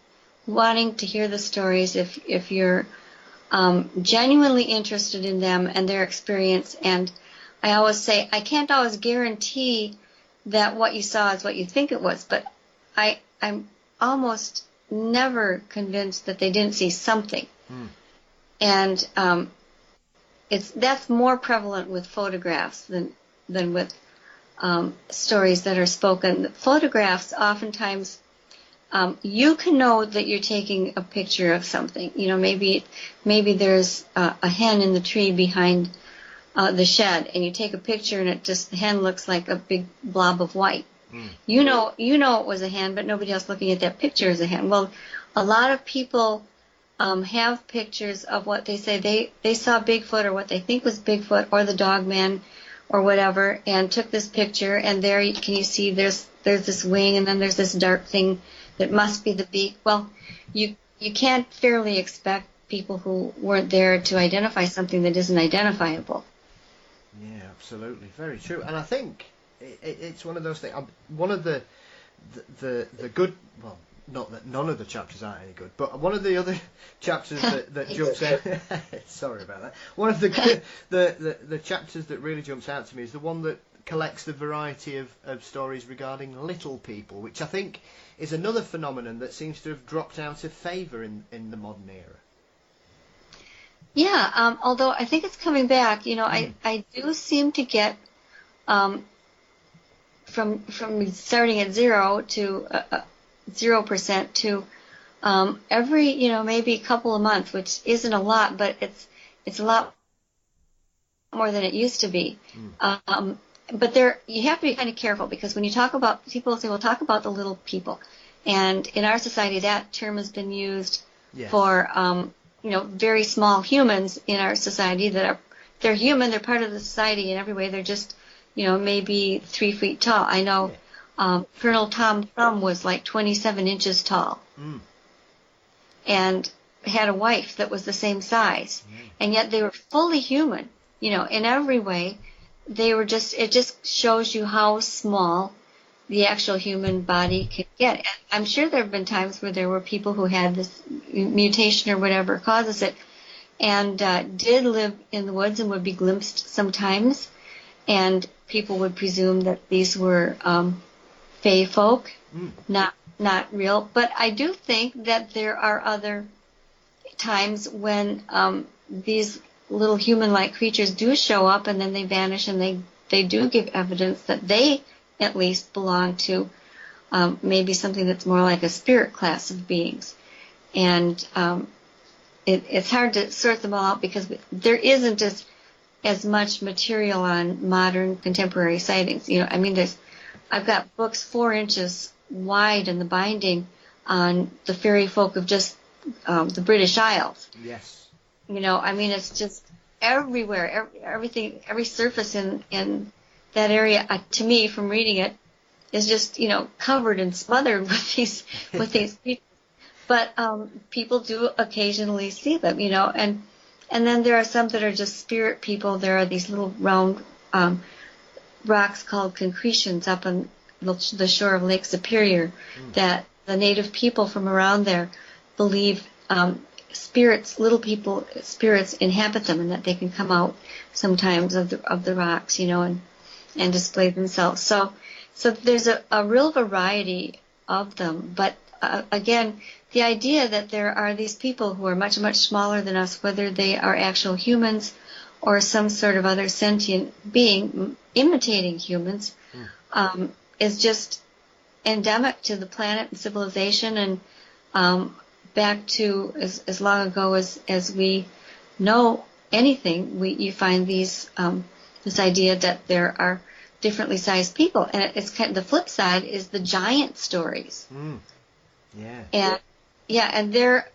Speaker 6: wanting to hear the stories, if you're genuinely interested in them and their experience. And I always say, I can't always guarantee that what you saw is what you think it was, but I'm almost never convinced that they didn't see something. And that's more prevalent with photographs than with stories that are spoken. Photographs, oftentimes, you can know that you're taking a picture of something. Maybe there's a hen in the tree behind the shed, and you take a picture, and the hen looks like a big blob of white. You know it was a hen, but nobody else looking at that picture is a hen. Well, a lot of people have pictures of what they say they saw Bigfoot or what they think was Bigfoot or the Dogman or whatever, and took this picture, and there can you see there's this wing, and then there's this dark thing that must be the beak. Well, you can't fairly expect people who weren't there to identify something that isn't identifiable.
Speaker 1: Yeah, absolutely, very true. And I think it's one of those things. One of the good, well, not that none of the chapters aren't any good, but one of the other chapters that jumps out. Sorry about that. One of the chapters that really jumps out to me is the one that collects the variety of stories regarding little people, which I think is another phenomenon that seems to have dropped out of favour in the modern era.
Speaker 6: Yeah, although I think it's coming back. I do seem to get from starting at 0% to every maybe a couple of months, which isn't a lot, but it's a lot more than it used to be. But you have to be kind of careful, because when you talk about, people say, well, talk about the little people, and in our society that term has been used for very small humans in our society they're human, they're part of the society in every way, they're just maybe 3 feet tall. I know Colonel Tom Thumb was like 27 inches tall, and had a wife that was the same size, and yet they were fully human, in every way. They were it just shows you how small the actual human body can get. I'm sure there have been times where there were people who had this mutation or whatever causes it, and did live in the woods and would be glimpsed sometimes, and people would presume that these were fae folk, not real. But I do think that there are other times when these little human-like creatures do show up, and then they vanish, and they do give evidence that they at least belong to maybe something that's more like a spirit class of beings. And it's hard to sort them all out, because there isn't as much material on modern contemporary sightings. I've got books 4 inches wide in the binding on the fairy folk of just the British Isles.
Speaker 1: Yes.
Speaker 6: It's just everywhere, everything, every surface in that area, to me, from reading it, is just, covered and smothered with these creatures. But people do occasionally see them, and then there are some that are just spirit people. There are these little round rocks called concretions up on the shore of Lake Superior that the native people from around there believe spirits, little people, spirits inhabit them, and that they can come out sometimes of the rocks, and display themselves. So there's a real variety of them. But again, the idea that there are these people who are much, much smaller than us, whether they are actual humans or some sort of other sentient being imitating humans, is just endemic to the planet and civilization, and back to as long ago as we know anything, you find this idea that there are differently sized people, and it's kind of the flip side is the giant stories. And they're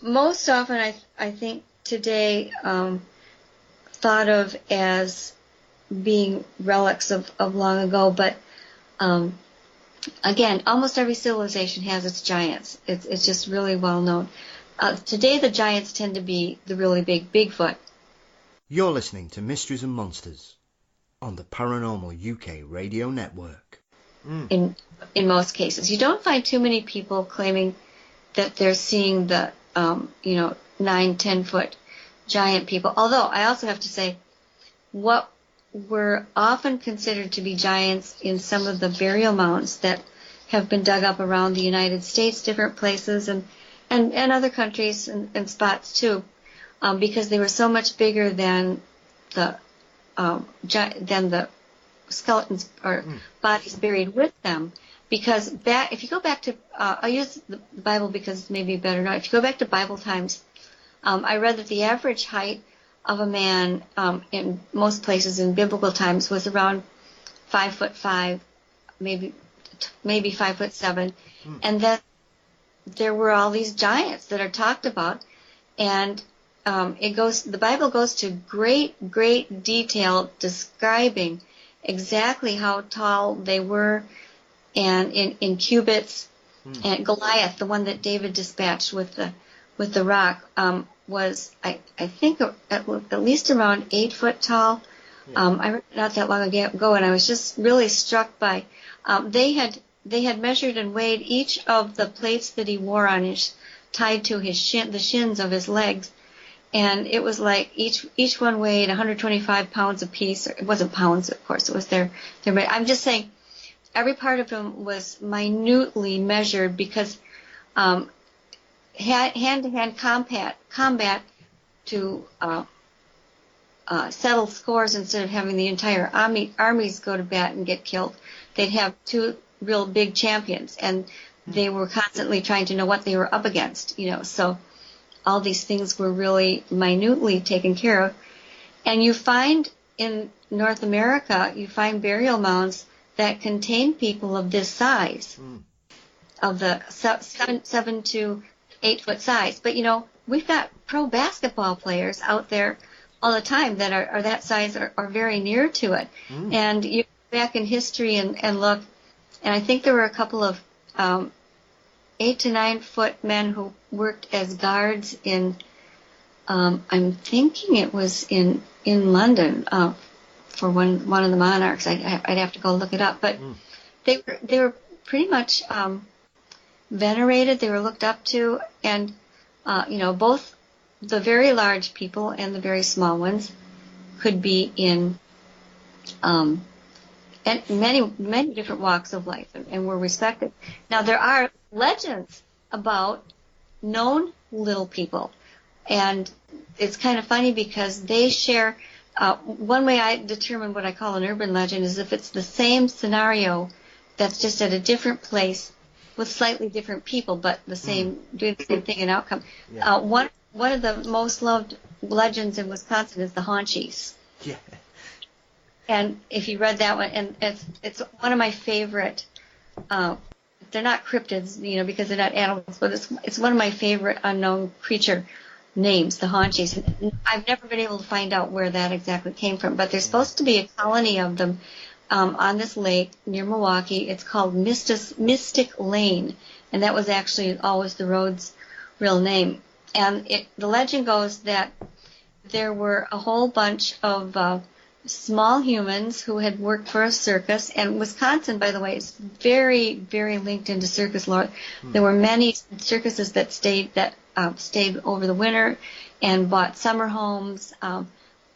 Speaker 6: most often, I think today, thought of as being relics of long ago, but again, almost every civilization has its giants. It's just really well known. Today, the giants tend to be the really big Bigfoot.
Speaker 1: You're listening to Mysteries and Monsters on the Paranormal UK radio network.
Speaker 6: In most cases, you don't find too many people claiming that they're seeing the 9-10 foot giant people. Although I also have to say, what were often considered to be giants in some of the burial mounds that have been dug up around the United States, different places, and other countries and spots too, because they were so much bigger than the skeletons or bodies buried with them. Because if you go back to, I'll use the Bible because maybe better not. If you go back to Bible times, I read that the average height of a man in most places in biblical times was around 5'5", maybe 5'7", and then there were all these giants that are talked about, and the Bible goes to great detail describing exactly how tall they were, and in cubits. And Goliath, the one that David dispatched with the rock, was I think at least around 8 foot tall. I read it not that long ago, and I was just really struck by they had measured and weighed each of the plates that he wore on tied to his the shins of his legs, and it was like each one weighed 125 pounds apiece. It wasn't pounds, of course. It was their. I'm just saying, every part of them was minutely measured because hand-to-hand combat to settle scores instead of having the entire armies go to bat and get killed. They'd have two real big champions, and they were constantly trying to know what they were up against, so all these things were really minutely taken care of. And you find in North America, you find burial mounds that contain people of this size, of the 7 to 8 foot size. But, we've got pro basketball players out there all the time that are that size or very near to it. And you go back in history and look, and I think there were a couple of 8 to 9 foot men who worked as guards in, I'm thinking it was in London for one of the monarchs. I'd have to go look it up, but they were pretty much venerated. They were looked up to, and both the very large people and the very small ones could be in many different walks of life, and were respected. Now, there are legends about known little people, and it's kind of funny because they share. One way I determine what I call an urban legend is if it's the same scenario that's just at a different place with slightly different people, but doing the same thing and outcome. Yeah. One of the most loved legends in Wisconsin is the haunches.
Speaker 1: Yeah.
Speaker 6: And if you read that one, and it's one of my favorite. They're not cryptids, because they're not animals, but it's one of my favorite unknown creature names, the haunches. I've never been able to find out where that exactly came from, but there's supposed to be a colony of them on this lake near Milwaukee. It's called Mystic Lane, and that was actually always the road's real name. And the legend goes that there were a whole bunch of small humans who had worked for a circus, and Wisconsin, by the way, is very, very linked into circus lore. There were many circuses that stayed over the winter and bought summer homes,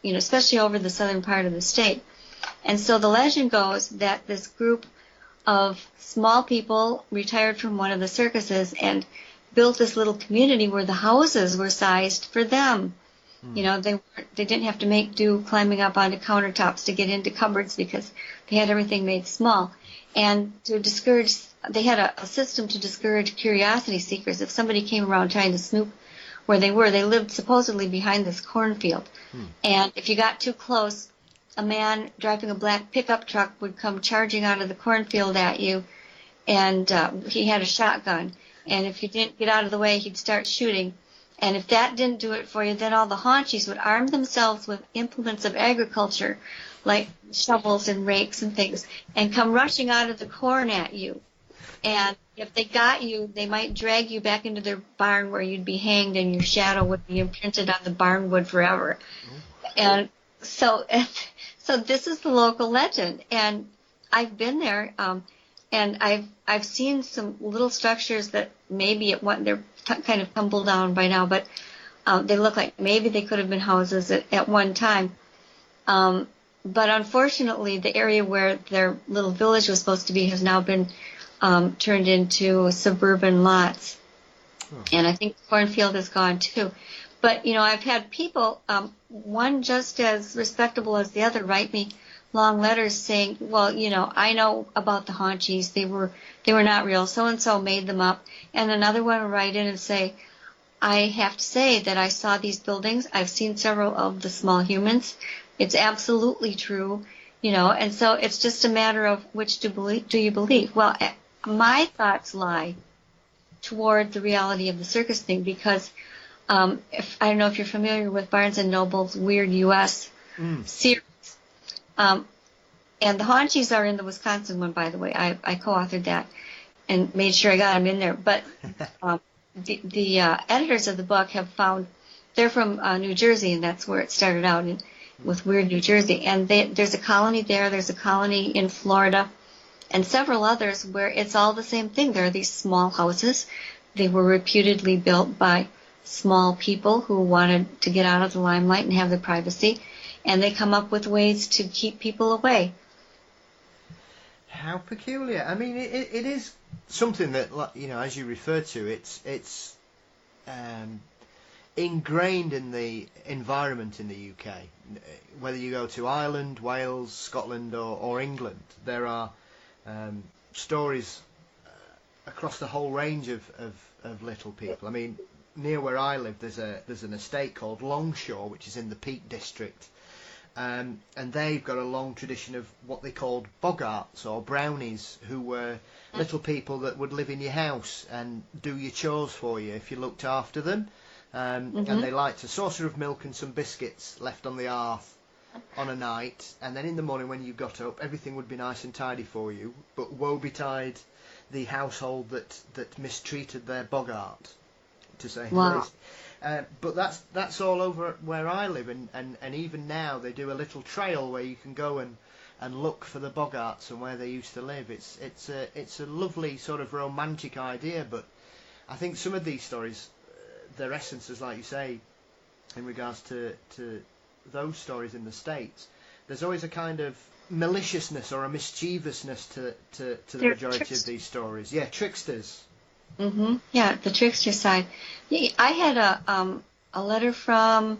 Speaker 6: especially over the southern part of the state. And so the legend goes that this group of small people retired from one of the circuses and built this little community where the houses were sized for them. They didn't have to make do climbing up onto countertops to get into cupboards because they had everything made small. And they had a system to discourage curiosity seekers. If somebody came around trying to snoop where they lived supposedly behind this cornfield. And if you got too close, a man driving a black pickup truck would come charging out of the cornfield at you, and he had a shotgun. And if you didn't get out of the way, he'd start shooting. And if that didn't do it for you, then all the haunches would arm themselves with implements of agriculture, like shovels and rakes and things, and come rushing out of the corn at you. And if they got you, they might drag you back into their barn where you'd be hanged and your shadow would be imprinted on the barn wood forever. And so this is the local legend. And I've been there, and I've seen some little structures that maybe they're kind of tumbled down by now, but they look like maybe they could have been houses at one time. But unfortunately, the area where their little village was supposed to be has now been turned into suburban lots. And I think the cornfield is gone too. But, I've had people, one just as respectable as the other, write me long letters saying, well, I know about the haunches. They were not real. So-and-so made them up. And another one will write in and say, I have to say that I saw these buildings. I've seen several of the small humans. It's absolutely true, and so it's just a matter of which do you believe. Well, my thoughts lie toward the reality of the circus thing because I don't know if you're familiar with Barnes & Noble's Weird U.S. series. And the haunches are in the Wisconsin one, by the way. I co-authored that and made sure I got them in there. But the editors of the book have found, they're from New Jersey, and that's where it started out with Weird New Jersey. And there's a colony there. There's a colony in Florida and several others where it's all the same thing. There are these small houses. They were reputedly built by small people who wanted to get out of the limelight and have their privacy, and they come up with ways to keep people away.
Speaker 1: How peculiar. I mean, it is something that, as you refer to, it's ingrained in the environment in the UK. Whether you go to Ireland, Wales, Scotland, or England, there are stories across the whole range of little people. I mean, near where I live, there's an estate called Longshore, which is in the Peak District, and they've got a long tradition of what they called boggarts or brownies, who were little people that would live in your house and do your chores for you if you looked after them. And they liked a saucer of milk and some biscuits left on the hearth on a night, and then in the morning when you got up, everything would be nice and tidy for you, but woe betide the household that mistreated their boggart, to say the least. But that's all over where I live, and even now they do a little trail where you can go and look for the boggarts and where they used to live. It's a lovely sort of romantic idea, but I think some of these stories, their essence is, like you say, in regards to those stories in the States, there's always a kind of maliciousness or a mischievousness to the majority of these stories. Yeah, tricksters.
Speaker 6: Yeah, the trickster side. I had a letter from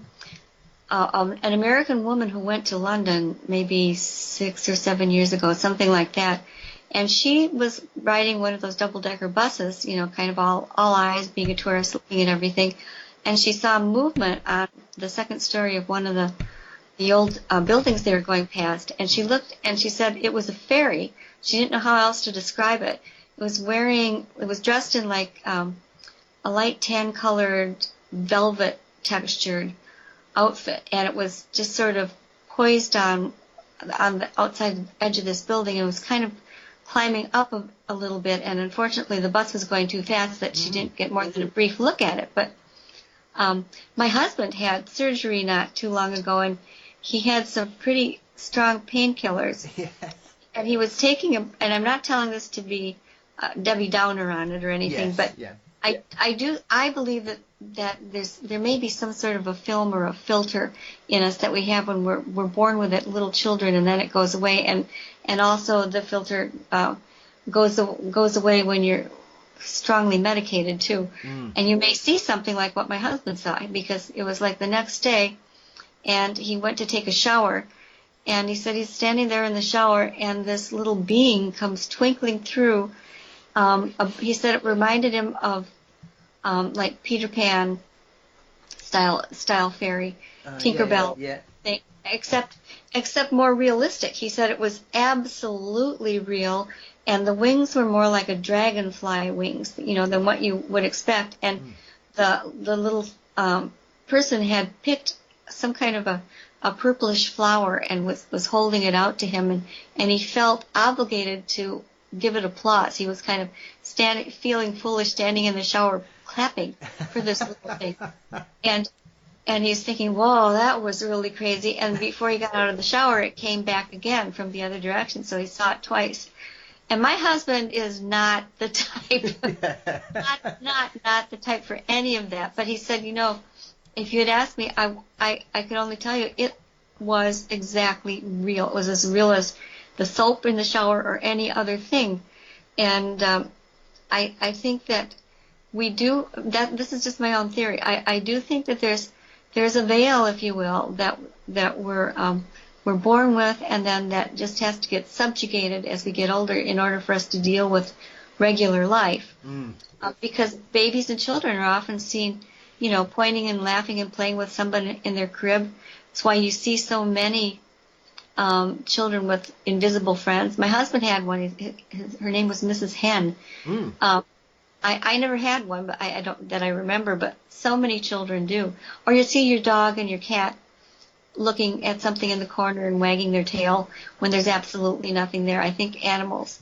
Speaker 6: an American woman who went to London maybe 6 or 7 years ago, something like that. And she was riding one of those double-decker buses, kind of all eyes, being a tourist, looking at everything. And she saw movement on the second story of one of the old buildings they were going past. And she looked and she said it was a fairy. She didn't know how else to describe it. It was dressed in like a light tan-colored, velvet textured outfit. And it was just sort of poised on the outside edge of this building. It was kind of climbing up a little bit, and unfortunately the bus was going too fast that she didn't get more than a brief look at it. But my husband had surgery not too long ago, and he had some pretty strong painkillers. Yes. And he was taking them, and I'm not telling this to be Debbie Downer on it or anything, but yeah. I believe that there may be some sort of a film or a filter in us that we have when we're born with it, little children, and then it goes away, and also the filter goes away when you're strongly medicated too. And you may see something like what my husband saw, because it was like the next day, and he went to take a shower, and he said he's standing there in the shower, and this little being comes twinkling through. He said it reminded him of like Peter Pan style fairy, Tinkerbell thing, except more realistic. He said it was absolutely real, and the wings were more like a dragonfly wings, than what you would expect. And the little person had picked some kind of a purplish flower and was holding it out to him, and he felt obligated to give it applause. He was kind of feeling foolish, standing in the shower, clapping for this little thing. And he's thinking, whoa, that was really crazy. And before he got out of the shower, it came back again from the other direction, so he saw it twice. And my husband is not the type, not the type for any of that. But he said, if you had asked me, I could only tell you it was exactly real. It was as real as the soap in the shower or any other thing. And I think that we do that. This is just my own theory. I do think that there's a veil, if you will, that we're born with, and then that just has to get subjugated as we get older in order for us to deal with regular life. Because babies and children are often seen, pointing and laughing and playing with somebody in their crib. That's why you see so many children with invisible friends. My husband had one. Her name was Mrs. Hen. I never had one, but I don't that I remember. But so many children do. Or you see your dog and your cat looking at something in the corner and wagging their tail when there's absolutely nothing there. I think animals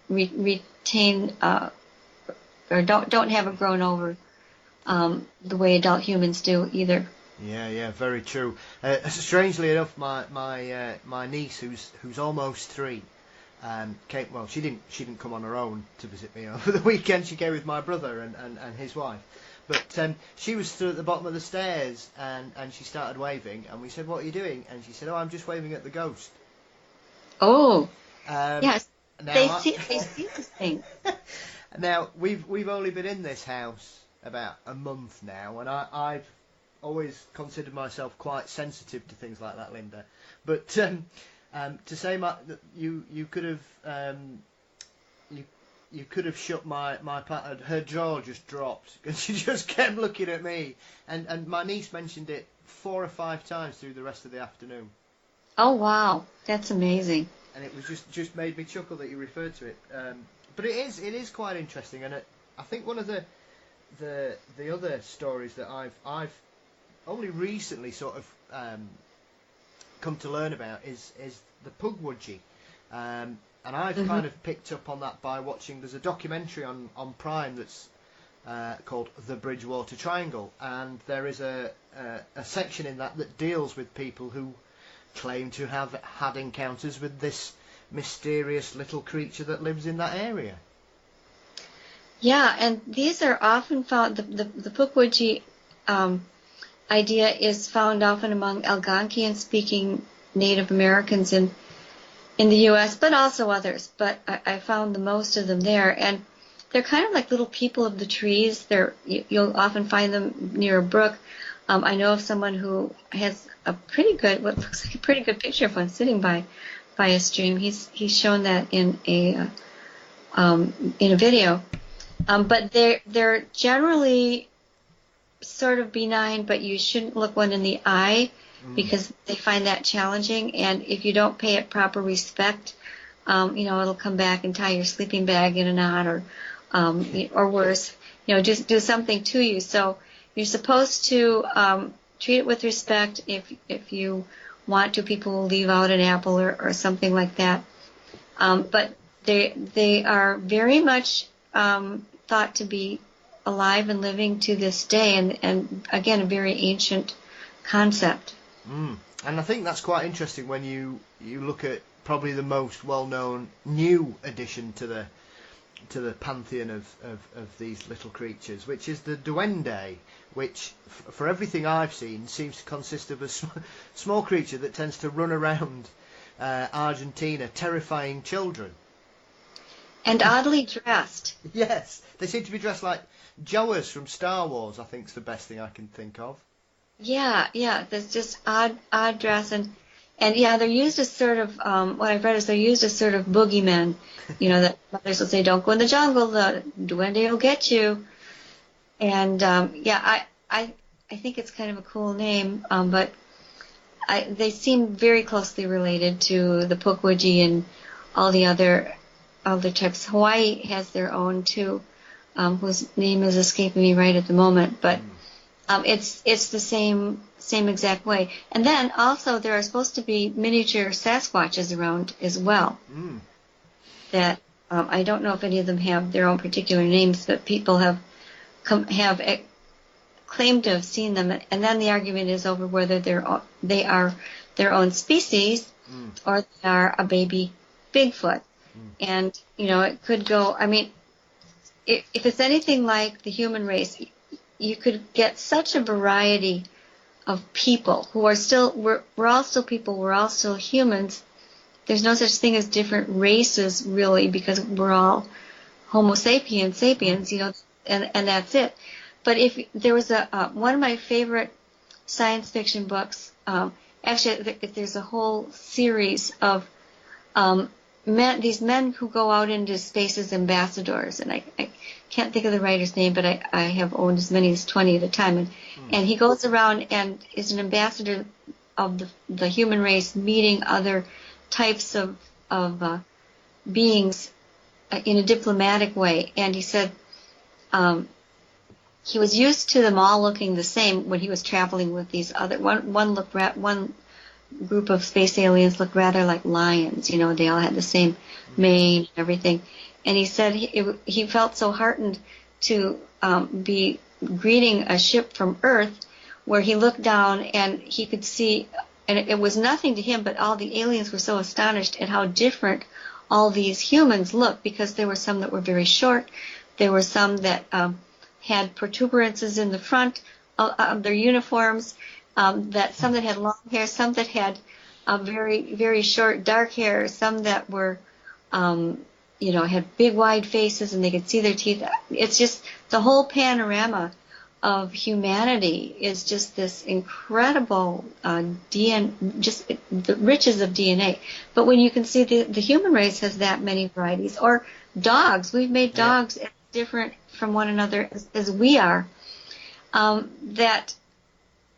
Speaker 6: retain or don't have it grown over the way adult humans do either.
Speaker 1: Yeah, very true. Strangely enough, my niece, who's almost 3, came. Well, she didn't come on her own to visit me over the weekend. She came with my brother and his wife. But she was stood at the bottom of the stairs, and she started waving, and we said, "What are you doing?" And she said, "Oh, I'm just waving at the ghost."
Speaker 6: Oh,
Speaker 1: Um,
Speaker 6: yes.
Speaker 1: now
Speaker 6: They see this thing.
Speaker 1: Now we've only been in this house about a month now, and I've always considered myself quite sensitive to things like that, Linda. But to say you could have you could have shut my partner. Her jaw just dropped because she just kept looking at me, and my niece mentioned it 4 or 5 times through the rest of the afternoon.
Speaker 6: Oh, wow. That's amazing.
Speaker 1: And it was just made me chuckle that you referred to it. But it is quite interesting, and I think one of the other stories that I've only recently sort of come to learn about is the pookajee, and I've kind of picked up on that by watching. There's a documentary on Prime that's called The Bridgewater Triangle, and there is a section in that deals with people who claim to have had encounters with this mysterious little creature that lives in that area.
Speaker 6: Yeah, and these are often found, the pookajee idea is found often among Algonquian-speaking Native Americans in the U.S., but also others. But I found the most of them there, and they're kind of like little people of the trees. You'll often find them near a brook. I know of someone who has what looks like a pretty good picture of one sitting by a stream. He's shown that in a video. But they're generally sort of benign, but you shouldn't look one in the eye because they find that challenging. And if you don't pay it proper respect, it'll come back and tie your sleeping bag in a knot, or worse, just do something to you. So you're supposed to treat it with respect. If you want to, people will leave out an apple or something like that. But they are very much thought to be alive and living to this day, and again, a very ancient concept.
Speaker 1: And I think that's quite interesting when you look at probably the most well-known new addition to the pantheon of these little creatures, which is the duende, which, for everything I've seen, seems to consist of a small creature that tends to run around Argentina, terrifying children.
Speaker 6: And oddly dressed.
Speaker 1: Yes, they seem to be dressed like Jawas from Star Wars, I think is the best thing I can think of.
Speaker 6: Yeah, there's just odd dress, and yeah, they're used as sort of, what I've read is they're used as sort of boogeymen, that mothers will say, don't go in the jungle, the duende will get you. And, I think it's kind of a cool name, but they seem very closely related to the pookajee and all the other types. Hawaii has their own too, whose name is escaping me right at the moment, but it's the same exact way. And then also there are supposed to be miniature sasquatches around as well. That I don't know if any of them have their own particular names, but people have claimed to have seen them. And then the argument is over whether they are their own species or they are a baby Bigfoot. And it could go. I mean, if it's anything like the human race, you could get such a variety of people who are still, we're all still people, we're all still humans. There's no such thing as different races, really, because we're all Homo sapiens, and that's it. But if there was one of my favorite science fiction books, actually, there's a whole series of these men who go out into space as ambassadors, and I can't think of the writer's name, but I have owned as many as 20 at a time, and he goes around and is an ambassador of the human race, meeting other types of beings in a diplomatic way. And he said he was used to them all looking the same when he was traveling with these other one group of space aliens looked rather like lions. They all had the same mane and everything. And he said he felt so heartened to be greeting a ship from Earth, where he looked down and he could see, and it was nothing to him, but all the aliens were so astonished at how different all these humans looked, because there were some that were very short, there were some that had protuberances in the front of their uniforms, that some that had long hair, some that had very, very short dark hair, some that were, had big wide faces and they could see their teeth. It's just the whole panorama of humanity is just this incredible DNA, just the riches of DNA. But when you can see the human race has that many varieties, or dogs, we've made dogs as different from one another as we are, that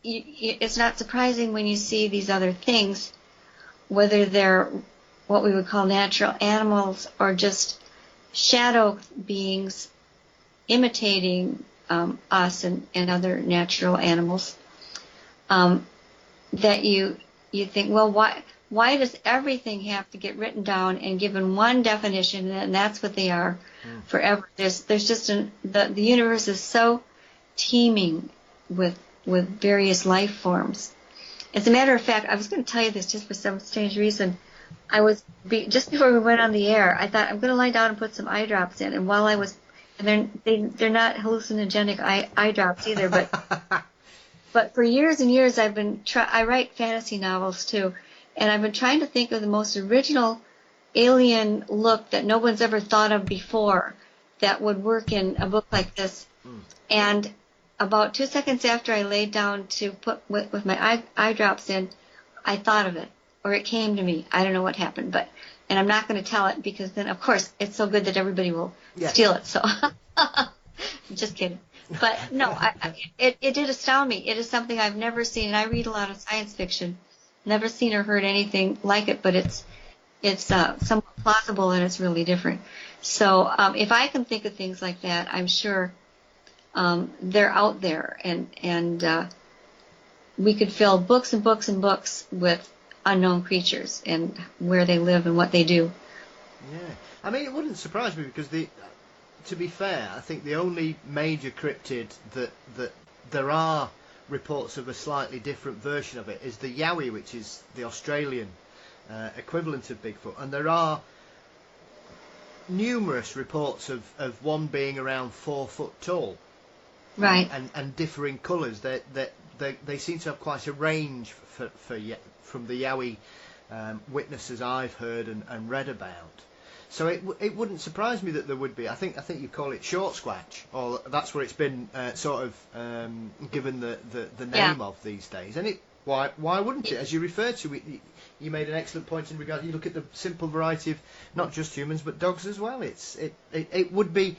Speaker 6: it's not surprising when you see these other things, whether they're what we would call natural animals or just shadow beings imitating us and other natural animals, that you think, well, why does everything have to get written down and given one definition, and that's what they are forever? There's just the universe is so teeming with various life forms. As a matter of fact, I was going to tell you this just for some strange reason. Just before we went on the air, I thought I'm going to lie down and put some eye drops in, and while I was, and they're not hallucinogenic eye drops either, but for years and years I write fantasy novels too, and I've been trying to think of the most original alien look that no one's ever thought of before that would work in a book like this. And about 2 seconds after I laid down to put with my eye drops in, I thought of it, or it came to me. I don't know what happened, and I'm not going to tell it because then, of course, it's so good that everybody will steal it. So, just kidding. But no, it did astound me. It is something I've never seen, and I read a lot of science fiction. Never seen or heard anything like it, but it's somewhat plausible and it's really different. So if I can think of things like that, I'm sure they're out there, and we could fill books and books and books with unknown creatures and where they live and what they do.
Speaker 1: Yeah, I mean, it wouldn't surprise me because to be fair, I think the only major cryptid that there are reports of a slightly different version of it is the yowie, which is the Australian equivalent of Bigfoot, and there are numerous reports of one being around 4 foot tall,
Speaker 6: right,
Speaker 1: and differing colours. They seem to have quite a range from the yowie witnesses I've heard and read about. So it wouldn't surprise me that there would be. I think you call it short squatch, or that's where it's been sort of given the name of these days. And why wouldn't it? As you referred to, you made an excellent point in regard. You look at the simple variety of not just humans but dogs as well. It would be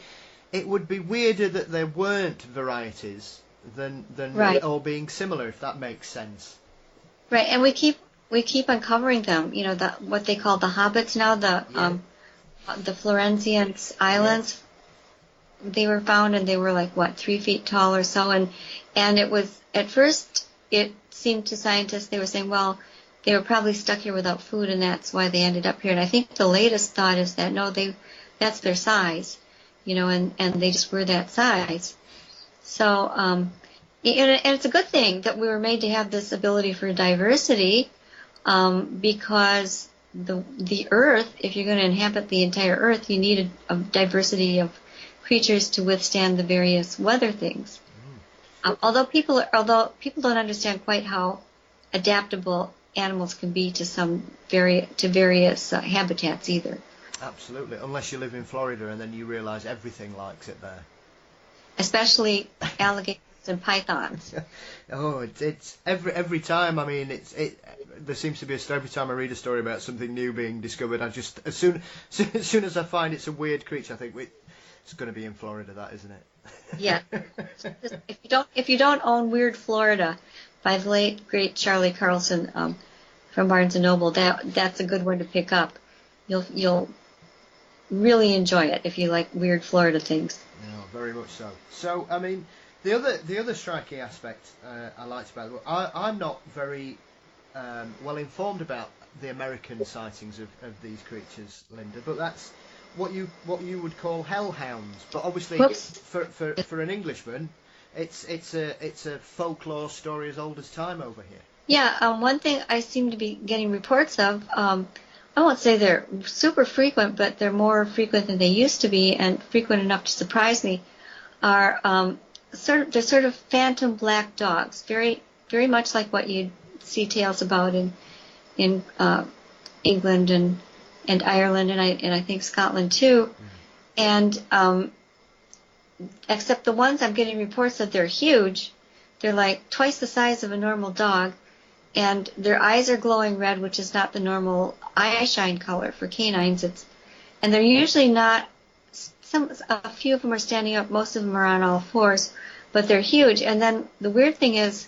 Speaker 1: weirder that there weren't varieties than
Speaker 6: right,
Speaker 1: all being similar, if that makes sense.
Speaker 6: Right, and we keep uncovering them. You know, what they call the hobbits now, the Florentian Islands. Yeah. They were found, and they were like 3 feet tall or so, and it was, at first it seemed to scientists, they were saying, well, they were probably stuck here without food, and that's why they ended up here. And I think the latest thought is that no, that's their size, and they just were that size. So, and it's a good thing that we were made to have this ability for diversity, because the Earth, if you're going to inhabit the entire Earth, you need a diversity of creatures to withstand the various weather things. Although people don't understand quite how adaptable animals can be to various habitats either.
Speaker 1: Absolutely, unless you live in Florida and then you realise everything likes it there.
Speaker 6: Especially alligators and pythons.
Speaker 1: Oh, it's every time. I mean, there seems to be a story every time I read a story about something new being discovered. I just as soon as I find it's a weird creature, I think it's going to be in Florida, that, isn't it?
Speaker 6: Yeah. If you don't own Weird Florida by the late great Charlie Carlson from Barnes and Noble, that's a good one to pick up. You'll really enjoy it if you like weird Florida things.
Speaker 1: No, very much so. So, I mean, the other striking aspect I liked about it, I'm not very well informed about the American sightings of these creatures, Linda, but that's what you would call hellhounds. But obviously, for an Englishman, it's a folklore story as old as time over here.
Speaker 6: Yeah, one thing I seem to be getting reports of, I won't say they're super frequent, but they're more frequent than they used to be, and frequent enough to surprise me. are they're sort of phantom black dogs, very very much like what you'd see tales about in England and Ireland and I think Scotland too. And except the ones I'm getting reports that they're huge. They're like twice the size of a normal dog, and their eyes are glowing red, which is not the normal eye shine color for canines. And they're usually not. A few of them are standing up. Most of them are on all fours, but they're huge. And then the weird thing is,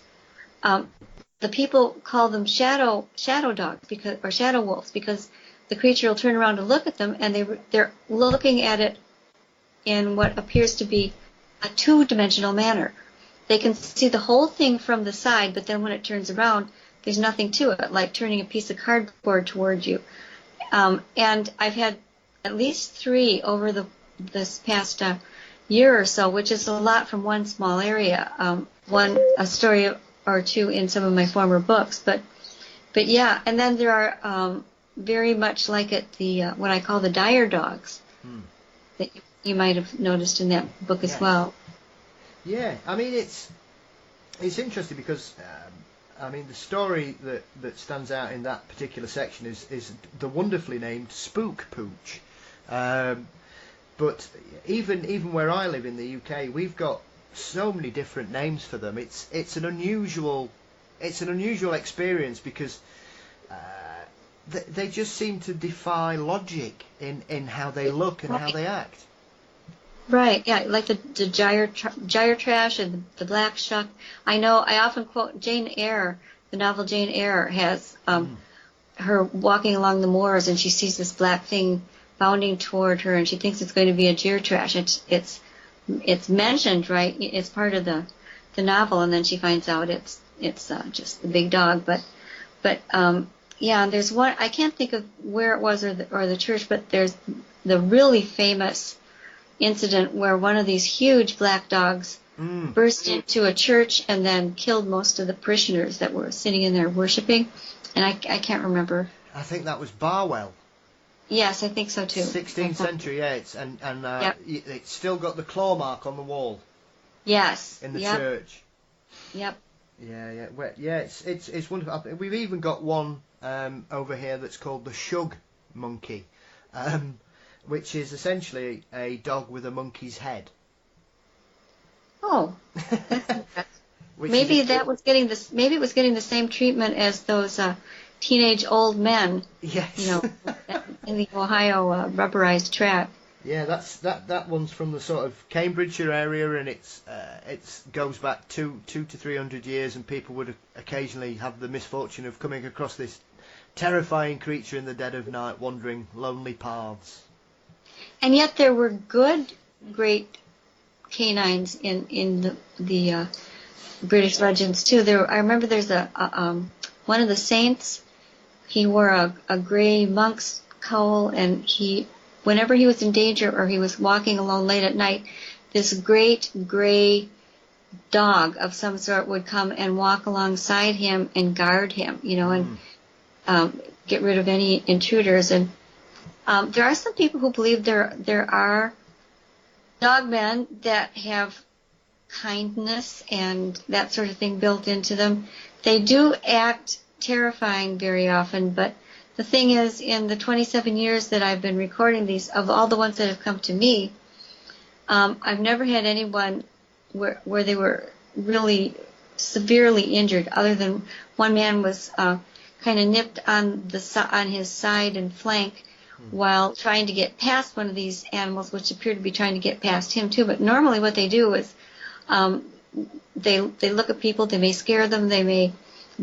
Speaker 6: the people call them shadow dogs or shadow wolves because the creature will turn around to look at them, and they're looking at it in what appears to be a two-dimensional manner. They can see the whole thing from the side, but then when it turns around, there's nothing to it, like turning a piece of cardboard toward you. And I've had at least 3 over this past year or so, which is a lot from one small area. A story or 2 in some of my former books, but yeah. And then there are very much like it what I call the dire dogs that you might have noticed in that book as well.
Speaker 1: Yeah, I mean it's interesting because I mean the story that stands out in that particular section is the wonderfully named Spook Pooch. But even where I live in the UK, we've got so many different names for them. It's an unusual experience because they just seem to defy logic in how they look and how they act.
Speaker 6: Right, yeah, like the gyre trash and the black shuck. I often quote Jane Eyre. The novel Jane Eyre has her walking along the moors, and she sees this black thing bounding toward her, and she thinks it's going to be a gyre trash. It's mentioned, right? It's part of the novel, and then she finds out it's just the big dog. But yeah, and there's one, I can't think of where it was or the church, but there's the really famous incident where one of these huge black dogs burst into a church and then killed most of the parishioners that were sitting in there worshiping. And I can't remember.
Speaker 1: I think that was Barwell.
Speaker 6: Yes, I think so too.
Speaker 1: 16th century, yeah. It's still got the claw mark on the wall.
Speaker 6: Yes.
Speaker 1: In the church.
Speaker 6: Yep.
Speaker 1: Yeah. Well, yeah, it's wonderful. We've even got one over here that's called the shug monkey, which is essentially a dog with a monkey's head.
Speaker 6: Oh. Maybe it was getting the same treatment as those teenage old men.
Speaker 1: Yes.
Speaker 6: In the Ohio rubberized track.
Speaker 1: Yeah, that one's from the sort of Cambridgeshire area, and it goes back 200 to 300 years, and people would occasionally have the misfortune of coming across this terrifying creature in the dead of night, wandering lonely paths. And
Speaker 6: yet there were great canines in the British legends too. I remember there's one of the saints. He wore a gray monk's cowl, and whenever he was in danger or he was walking alone late at night, this great gray dog of some sort would come and walk alongside him and guard him, and get rid of any intruders. And there are some people who believe there are dogmen that have kindness and that sort of thing built into them. They do act terrifying very often, but the thing is, in the 27 years that I've been recording these, of all the ones that have come to me, I've never had anyone where they were really severely injured, other than one man was kind of nipped on his side and flank while trying to get past one of these animals, which appeared to be trying to get past him too. But normally what they do is they look at people, they may scare them, they may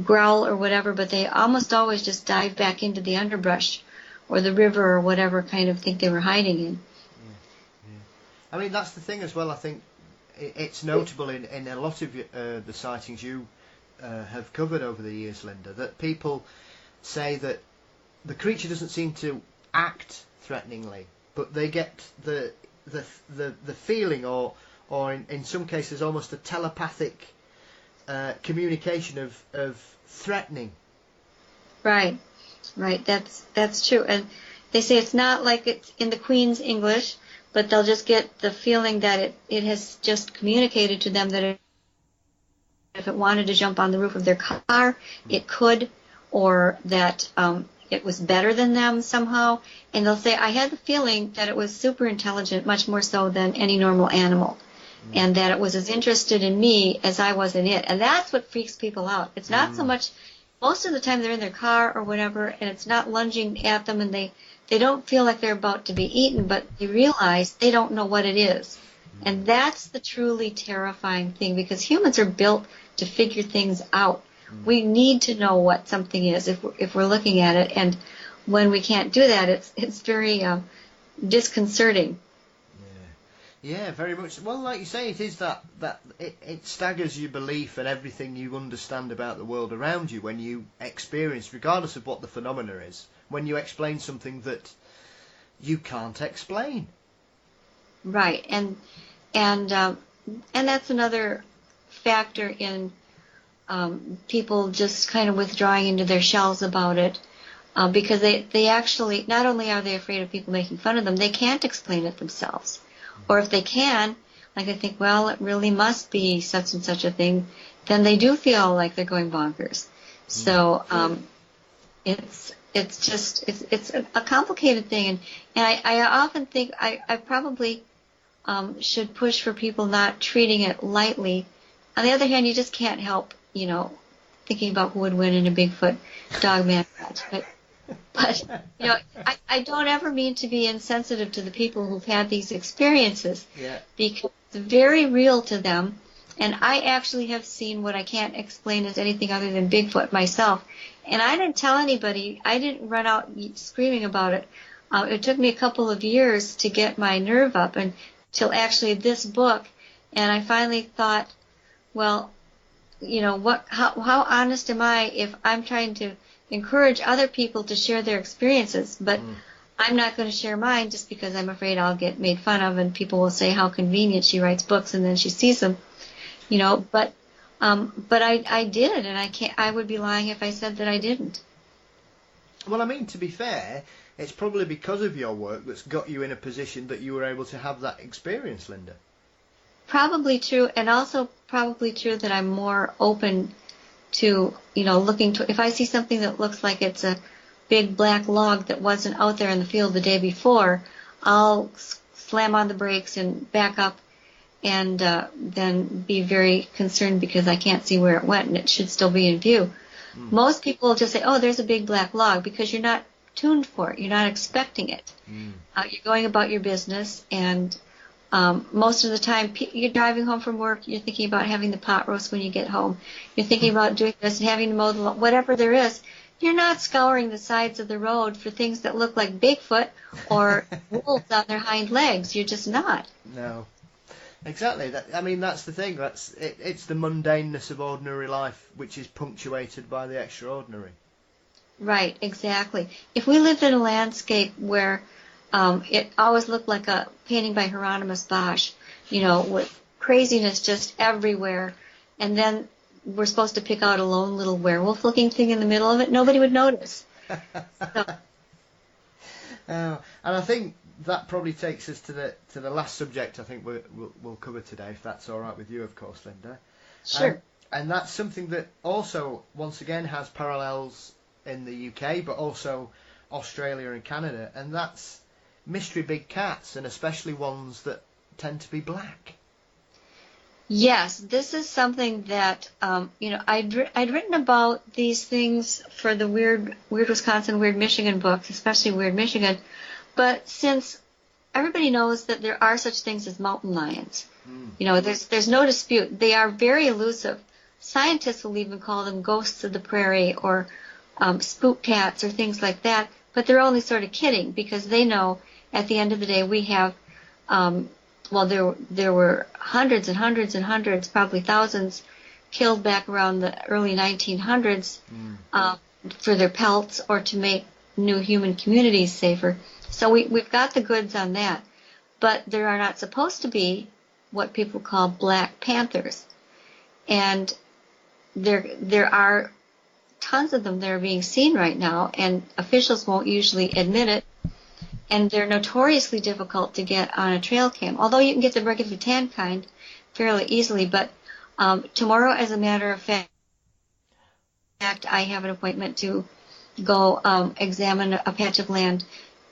Speaker 6: growl or whatever, but they almost always just dive back into the underbrush or the river or whatever kind of thing they were hiding in.
Speaker 1: Yeah. I mean, that's the thing as well. I think it's notable in a lot of the sightings you have covered over the years, Linda, that people say that the creature doesn't seem to act threateningly, but they get the feeling, or in some cases almost a telepathic communication of threatening.
Speaker 6: Right. That's true. And they say it's not like it's in the Queen's English, but they'll just get the feeling that it has just communicated to them that if it wanted to jump on the roof of their car, it could, or that it was better than them somehow. And they'll say, I had the feeling that it was super intelligent, much more so than any normal animal, and that it was as interested in me as I was in it. And that's what freaks people out. It's not so much, most of the time they're in their car or whatever, and it's not lunging at them, and they don't feel like they're about to be eaten, but they realize they don't know what it is. And that's the truly terrifying thing, because humans are built to figure things out. We need to know what something is if we're looking at it, and when we can't do that, it's very disconcerting.
Speaker 1: Yeah, very much. Well, like you say, it is that it staggers your belief and everything you understand about the world around you when you experience, regardless of what the phenomena is, when you explain something that you can't explain.
Speaker 6: Right, and that's another factor in people just kind of withdrawing into their shells about it, because they actually, not only are they afraid of people making fun of them, they can't explain it themselves. Or if they can, like they think, well, it really must be such and such a thing, then they do feel like they're going bonkers. So it's a complicated thing, and I often think I probably should push for people not treating it lightly. On the other hand, you just can't help, thinking about who would win in a Bigfoot Dogman match. But I don't ever mean to be insensitive to the people who've had these experiences, because it's very real to them. And I actually have seen what I can't explain as anything other than Bigfoot myself. And I didn't tell anybody. I didn't run out screaming about it. It took me a couple of years to get my nerve up until actually this book. And I finally thought, well, how honest am I if I'm trying to encourage other people to share their experiences, but I'm not going to share mine just because I'm afraid I'll get made fun of and people will say how convenient she writes books and then she sees them, but I did, and I would be lying if I said that I didn't.
Speaker 1: Well, I mean, to be fair, it's probably because of your work that's got you in a position that you were able to have that experience, Linda.
Speaker 6: Probably true, and also probably true that I'm more open to, looking to, if I see something that looks like it's a big black log that wasn't out there in the field the day before, I'll slam on the brakes and back up and then be very concerned because I can't see where it went and it should still be in view. Most people will just say, oh, there's a big black log, because you're not tuned for it. You're not expecting it. You're going about your business, and most of the time, you're driving home from work, you're thinking about having the pot roast when you get home. You're thinking about doing this and having to mow the lawn, whatever there is. You're not scouring the sides of the road for things that look like Bigfoot or wolves on their hind legs. You're just not.
Speaker 1: No. Exactly. That's the thing. It's the mundaneness of ordinary life, which is punctuated by the extraordinary.
Speaker 6: Right, exactly. If we lived in a landscape where it always looked like a painting by Hieronymus Bosch, with craziness just everywhere, and then we're supposed to pick out a lone little werewolf-looking thing in the middle of it, nobody would notice.
Speaker 1: And I think that probably takes us to the last subject I think we'll cover today, if that's all right with you, of course, Linda.
Speaker 6: Sure.
Speaker 1: And that's something that also, once again, has parallels in the UK, but also Australia and Canada, and that's mystery big cats, and especially ones that tend to be black.
Speaker 6: Yes, this is something that I'd written about these things for the Weird Wisconsin, Weird Michigan books, especially Weird Michigan. But since everybody knows that there are such things as mountain lions, there's no dispute. They are very elusive. Scientists will even call them ghosts of the prairie or spook cats or things like that. But they're only sort of kidding, because they know at the end of the day we have, there were hundreds and hundreds and hundreds, probably thousands, killed back around the early 1900s for their pelts or to make new human communities safer. So we've got the goods on that. But there are not supposed to be what people call black panthers. And there are tons of them that are being seen right now, and officials won't usually admit it. and they're notoriously difficult to get on a trail cam. Although you can get the regular tan kind fairly easily, but tomorrow, as a matter of fact, I have an appointment to go examine a patch of land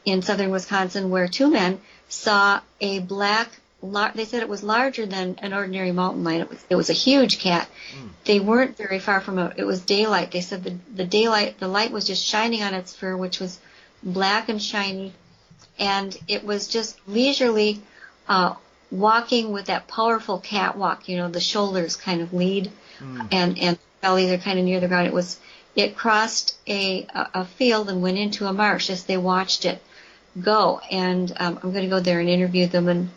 Speaker 6: in southern Wisconsin where two men saw a black, they said it was larger than an ordinary mountain lion. It was a huge cat. They weren't very far from it. It was daylight. They said the light was just shining on its fur, which was black and shiny, and it was just leisurely walking with that powerful cat walk, the shoulders kind of lead, and belly are kind of near the ground. It crossed a field and went into a marsh as they watched it go. And I'm going to go there and interview them and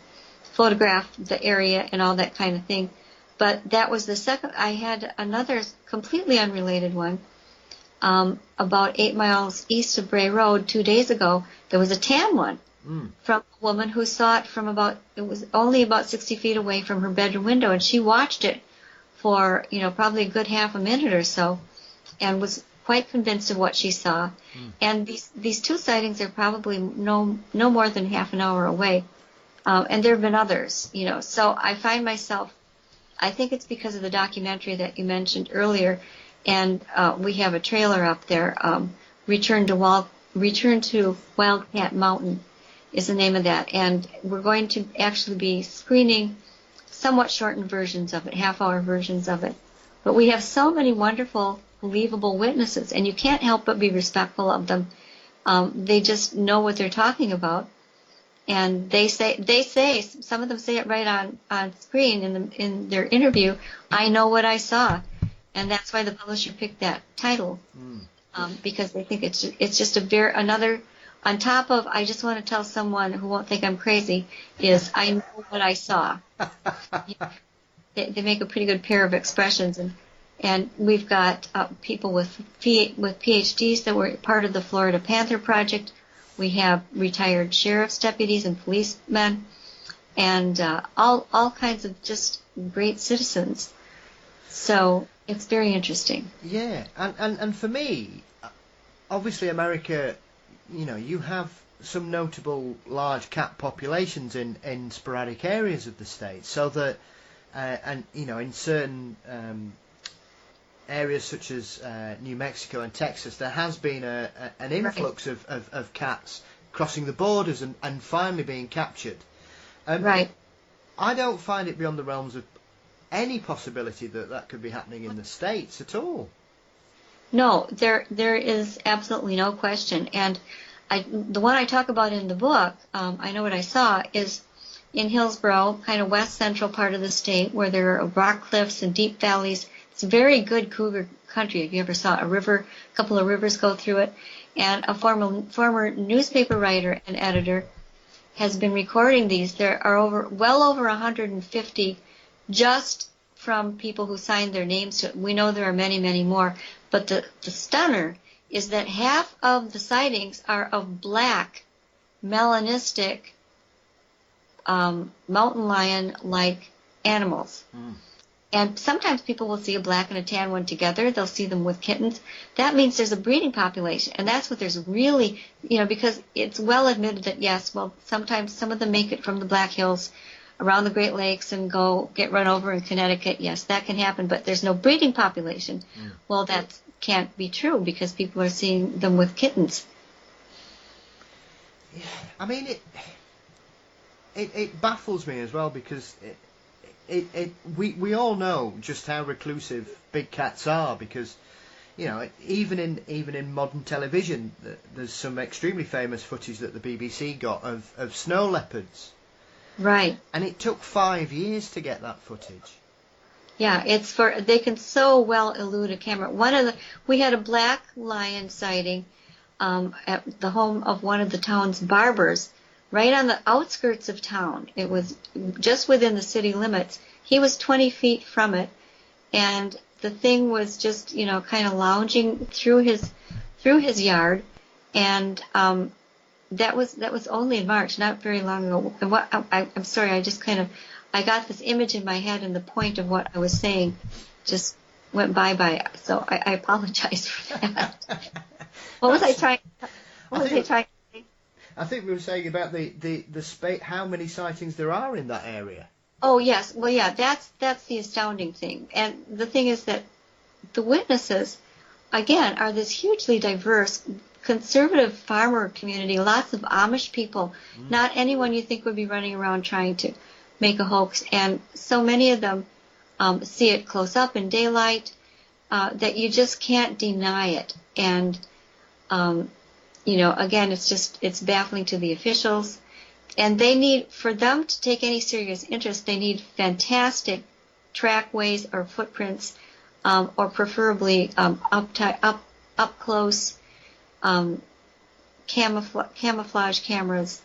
Speaker 6: photograph the area and all that kind of thing. But that was the second. I had another completely unrelated one about 8 miles east of Bray Road 2 days ago. There was a tan one from a woman who saw it it was only about 60 feet away from her bedroom window, and she watched it for, probably a good half a minute or so, and was quite convinced of what she saw. And these two sightings are probably no more than half an hour away. And there have been others, So I find myself, I think it's because of the documentary that you mentioned earlier, and we have a trailer up there, Return to Wildcat Mountain is the name of that. And we're going to actually be screening somewhat shortened versions of it, half-hour versions of it. But we have so many wonderful, believable witnesses, and you can't help but be respectful of them. They just know what they're talking about, and they say some of them say it right on screen in their interview. I know what I saw, and that's why the publisher picked that title, because they think it's just another. On top of, I just want to tell someone who won't think I'm crazy, is I know what I saw. They make a pretty good pair of expressions, and we've got people with PhDs that were part of the Florida Panther Project. We have retired sheriff's deputies and policemen, and all kinds of just great citizens. So it's very interesting.
Speaker 1: Yeah, and for me, obviously America, you have some notable large cat populations in sporadic areas of the state, so that in certain areas such as New Mexico and Texas, there has been an influx of cats crossing the borders and finally being captured.
Speaker 6: Right.
Speaker 1: I don't find it beyond the realms of any possibility that could be happening in the States at all.
Speaker 6: No, there is absolutely no question. And the one I talk about in the book, I know what I saw, is in Hillsborough, kind of west central part of the state, where there are rock cliffs and deep valleys. It's very good cougar country. If you ever saw a couple of rivers go through it. And a former newspaper writer and editor has been recording these. There are well over 150 just from people who signed their names to it. We know there are many, many more. But the stunner is that half of the sightings are of black, melanistic, mountain lion-like animals. And sometimes people will see a black and a tan one together. They'll see them with kittens. That means there's a breeding population. And that's what there's really, because it's well admitted that, yes, well, sometimes some of them make it from the Black Hills around the Great Lakes and get run over in Connecticut. Yes, that can happen, but there's no breeding population. Well, that can't be true because people are seeing them with kittens.
Speaker 1: Yeah, I mean, it baffles me as well because we all know just how reclusive big cats are because, even in modern television, there's some extremely famous footage that the BBC got of snow leopards.
Speaker 6: Right.
Speaker 1: And it took 5 years to get that footage.
Speaker 6: Yeah, they can so well elude a camera. We had a black lion sighting at the home of one of the town's barbers, right on the outskirts of town. It was just within the city limits. He was 20 feet from it, and the thing was just, kind of lounging through his yard, and that was only in March, not very long ago. And I'm sorry, I got this image in my head, and the point of what I was saying just went by. So I apologize for that. What was I trying to say?
Speaker 1: I think we were saying about the how many sightings there are in that area.
Speaker 6: Oh yes, well yeah, that's the astounding thing. And the thing is that the witnesses, again, are this hugely diverse, conservative farmer community, lots of Amish people, not anyone you think would be running around trying to make a hoax. And so many of them see it close up in daylight that you just can't deny it. And, again, it's baffling to the officials. And for them to take any serious interest, they need fantastic trackways or footprints, or preferably up close camouflage cameras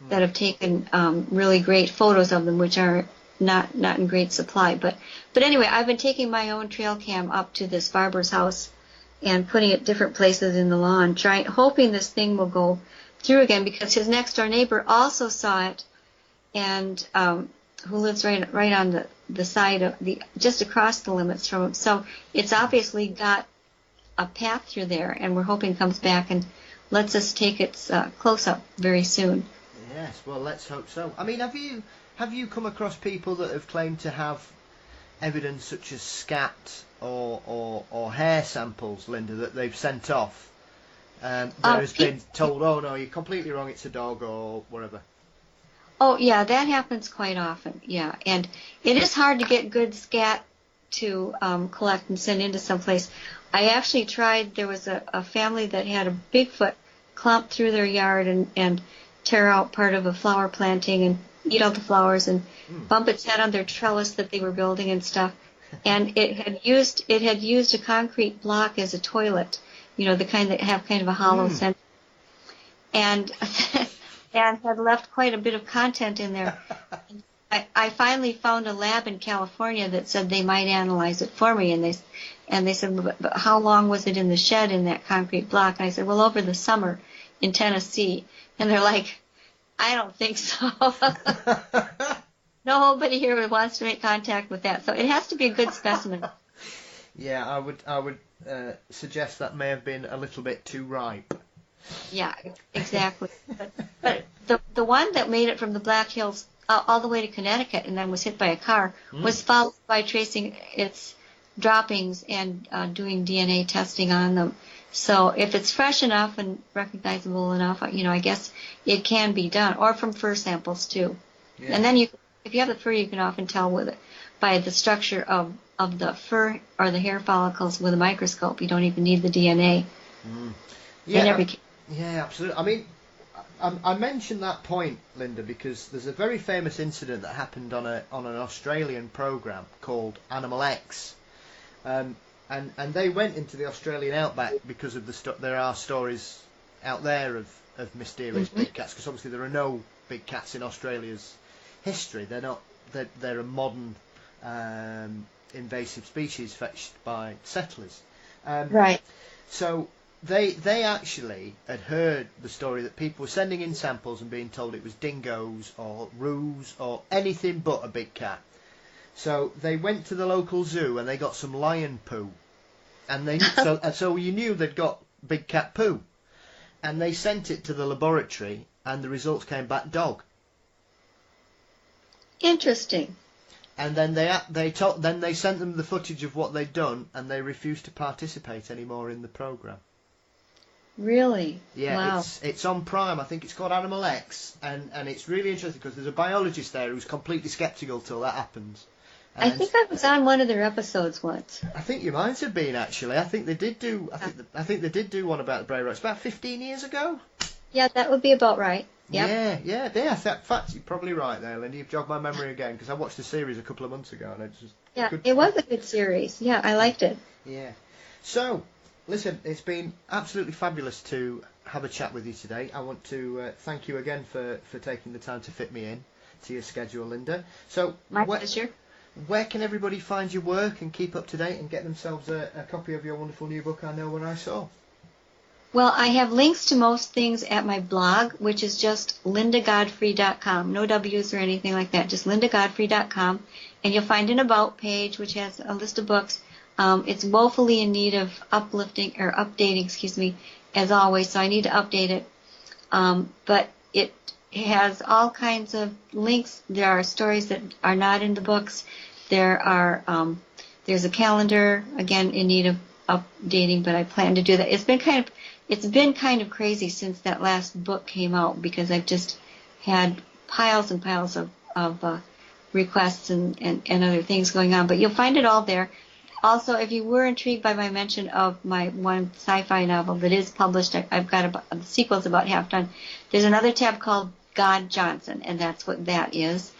Speaker 6: that have taken really great photos of them, which are not in great supply. But anyway, I've been taking my own trail cam up to this barber's house and putting it different places in the lawn, hoping this thing will go through again, because his next door neighbor also saw it, and who lives right on the side of just across the limits from him. So it's obviously got a path through there, and we're hoping it comes back and lets us take its close up very soon.
Speaker 1: Yes, well, let's hope so. I mean, have you come across people that have claimed to have evidence such as scat or hair samples, Linda, that they've sent off? There has been told, oh no, you're completely wrong, it's a dog or whatever.
Speaker 6: Oh yeah, that happens quite often. Yeah, and it is hard to get good scat to collect and send into someplace. I actually tried. There was a family that had a Bigfoot clomp through their yard and tear out part of a flower planting and eat all the flowers and bump its head on their trellis that they were building and stuff. And it had used a concrete block as a toilet, the kind that have kind of a hollow center, and had left quite a bit of content in there. I finally found a lab in California that said they might analyze it for me, and they said, but how long was it in the shed in that concrete block? And I said, well, over the summer in Tennessee. And they're like, I don't think so. Nobody here wants to make contact with that. So it has to be a good specimen.
Speaker 1: Yeah, I would suggest that may have been a little bit too ripe.
Speaker 6: Yeah, exactly. But the one that made it from the Black Hills all the way to Connecticut and then was hit by a car was followed by tracing its droppings and doing DNA testing on them. So if it's fresh enough and recognizable enough, I guess it can be done, or from fur samples too. Yeah. And then if you have the fur, you can often tell by the structure of the fur or the hair follicles with a microscope. You don't even need the DNA.
Speaker 1: Yeah,
Speaker 6: in every case.
Speaker 1: Yeah, absolutely. I mean, I mentioned that point, Linda, because there's a very famous incident that happened on an Australian program called Animal X. And they went into the Australian outback because of there are stories out there of mysterious big cats, because obviously there are no big cats in Australia's history. They're a modern invasive species fetched by settlers.
Speaker 6: Right.
Speaker 1: So they actually had heard the story that people were sending in samples and being told it was dingoes or roos or anything but a big cat. So they went to the local zoo and they got some lion poo, and so you knew they'd got big cat poo, and they sent it to the laboratory, and the results came back dog.
Speaker 6: Interesting.
Speaker 1: And then they sent them the footage of what they'd done, and they refused to participate anymore in the program.
Speaker 6: Really?
Speaker 1: Yeah,
Speaker 6: wow.
Speaker 1: It's on Prime. I think it's called Animal X, and it's really interesting because there's a biologist there who's completely sceptical till that happens.
Speaker 6: I think I was on one of their episodes once.
Speaker 1: I think you might have been, actually. I think they did do. I think they did do one about the Bray Road. It's about 15 years ago. Yeah,
Speaker 6: that would be about right. Yep.
Speaker 1: Yeah. In fact, you're probably right there, Linda. You've jogged my memory again, because I watched the series a couple of months ago, and
Speaker 6: it was a good series. Yeah, I liked it.
Speaker 1: Yeah. So, listen, it's been absolutely fabulous to have a chat with you today. I want to thank you again for taking the time to fit me in to your schedule, Linda. So,
Speaker 6: my pleasure.
Speaker 1: Where can everybody find your work and keep up to date and get themselves a copy of your wonderful new book, I Know What I Saw?
Speaker 6: Well, I have links to most things at my blog, which is just lindagodfrey.com. No W's or anything like that, just lindagodfrey.com. And you'll find an About page, which has a list of books. It's woefully in need of updating, as always, so I need to update it. but it has all kinds of links. There are stories that are not in the books. There's a calendar, again, in need of updating, but I plan to do that. It's been kind of crazy since that last book came out, because I've just had piles and piles of requests and other things going on. But you'll find it all there. Also, if you were intrigued by my mention of my one sci-fi novel that is published, I've got the sequel's about half done. There's another tab called God Johnson, and that's what that is.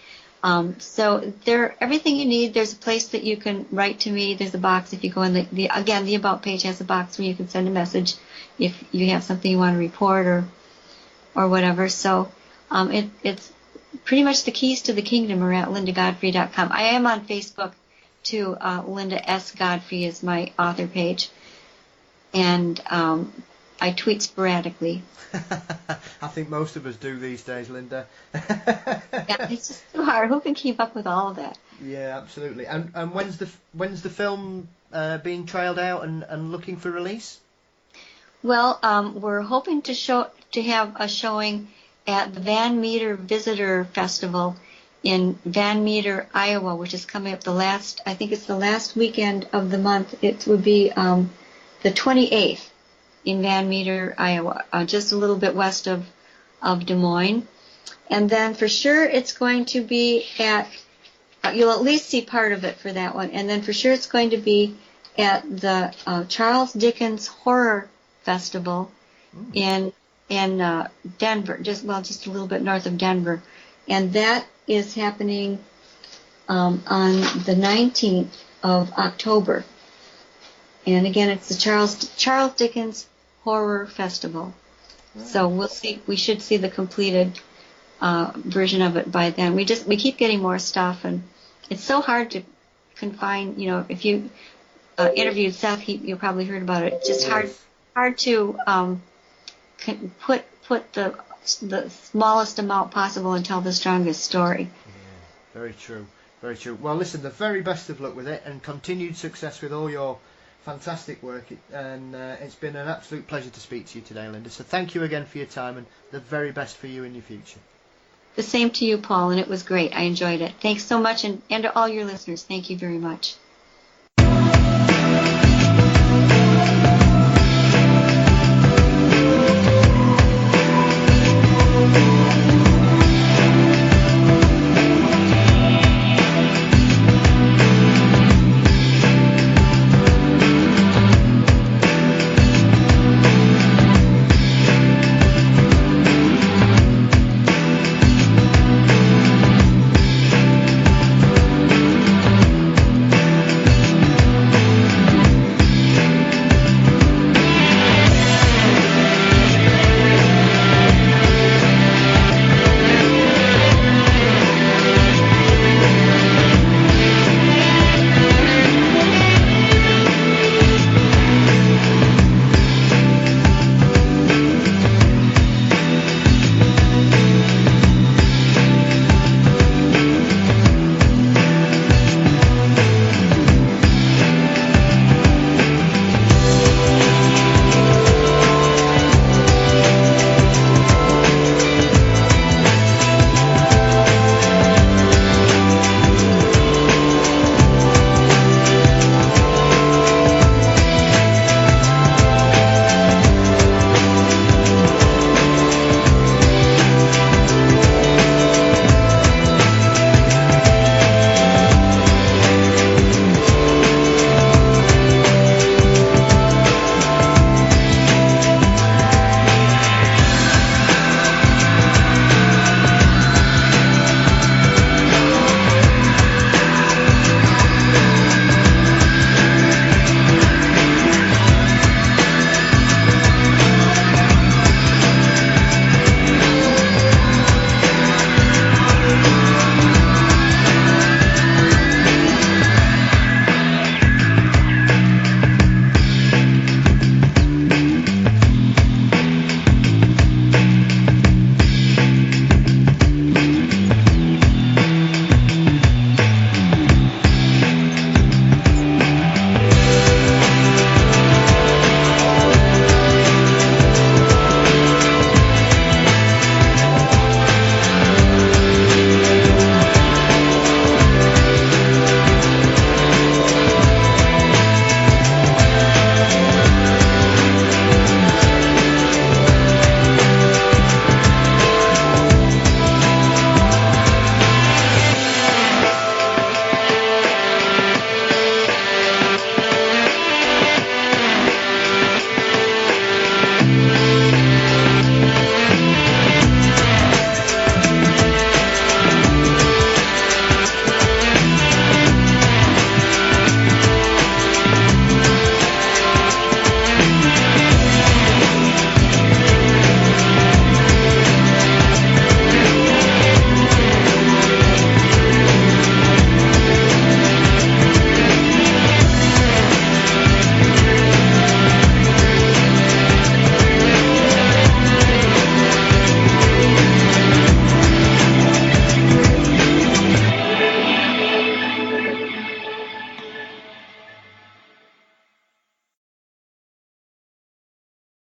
Speaker 6: So everything you need. There's a place that you can write to me. There's a box if you go in the About page has a box where you can send a message if you have something you want to report or whatever. So it's pretty much the keys to the kingdom are at lindagodfrey.com. I am on Facebook too. Linda S. Godfrey is my author page, and I tweet sporadically.
Speaker 1: I think most of us do these days, Linda.
Speaker 6: Yeah, it's just too hard. Who can keep up with all of that?
Speaker 1: Yeah, absolutely. And when's the film being trailed out and looking for release? Well,
Speaker 6: we're hoping to have a showing at the Van Meter Visitor Festival in Van Meter, Iowa, which is coming up the last weekend of the month. It would be the 28th in Van Meter, Iowa, just a little bit west of Des Moines. And then for sure it's going to be you'll at least see part of it for that one. And then for sure it's going to be at the Charles Dickens Horror Festival in Denver, just a little bit north of Denver. And that is happening on the 19th of October. And again, it's the Charles Dickens Horror Festival. Right. So we'll see. We should see the completed version of it by then. We keep getting more stuff, and it's so hard to confine. If you interviewed Seth, you probably heard about it. It's just hard to put the smallest amount possible and tell the strongest story.
Speaker 1: Yeah, very true. Very true. Well, listen, the very best of luck with it, and continued success with all your fantastic work, and it's been an absolute pleasure to speak to you today, Linda. So thank you again for your time, and the very best for you in your future.
Speaker 6: The same to you, Paul, and it was great. I enjoyed it. Thanks so much, and to all your listeners, thank you very much.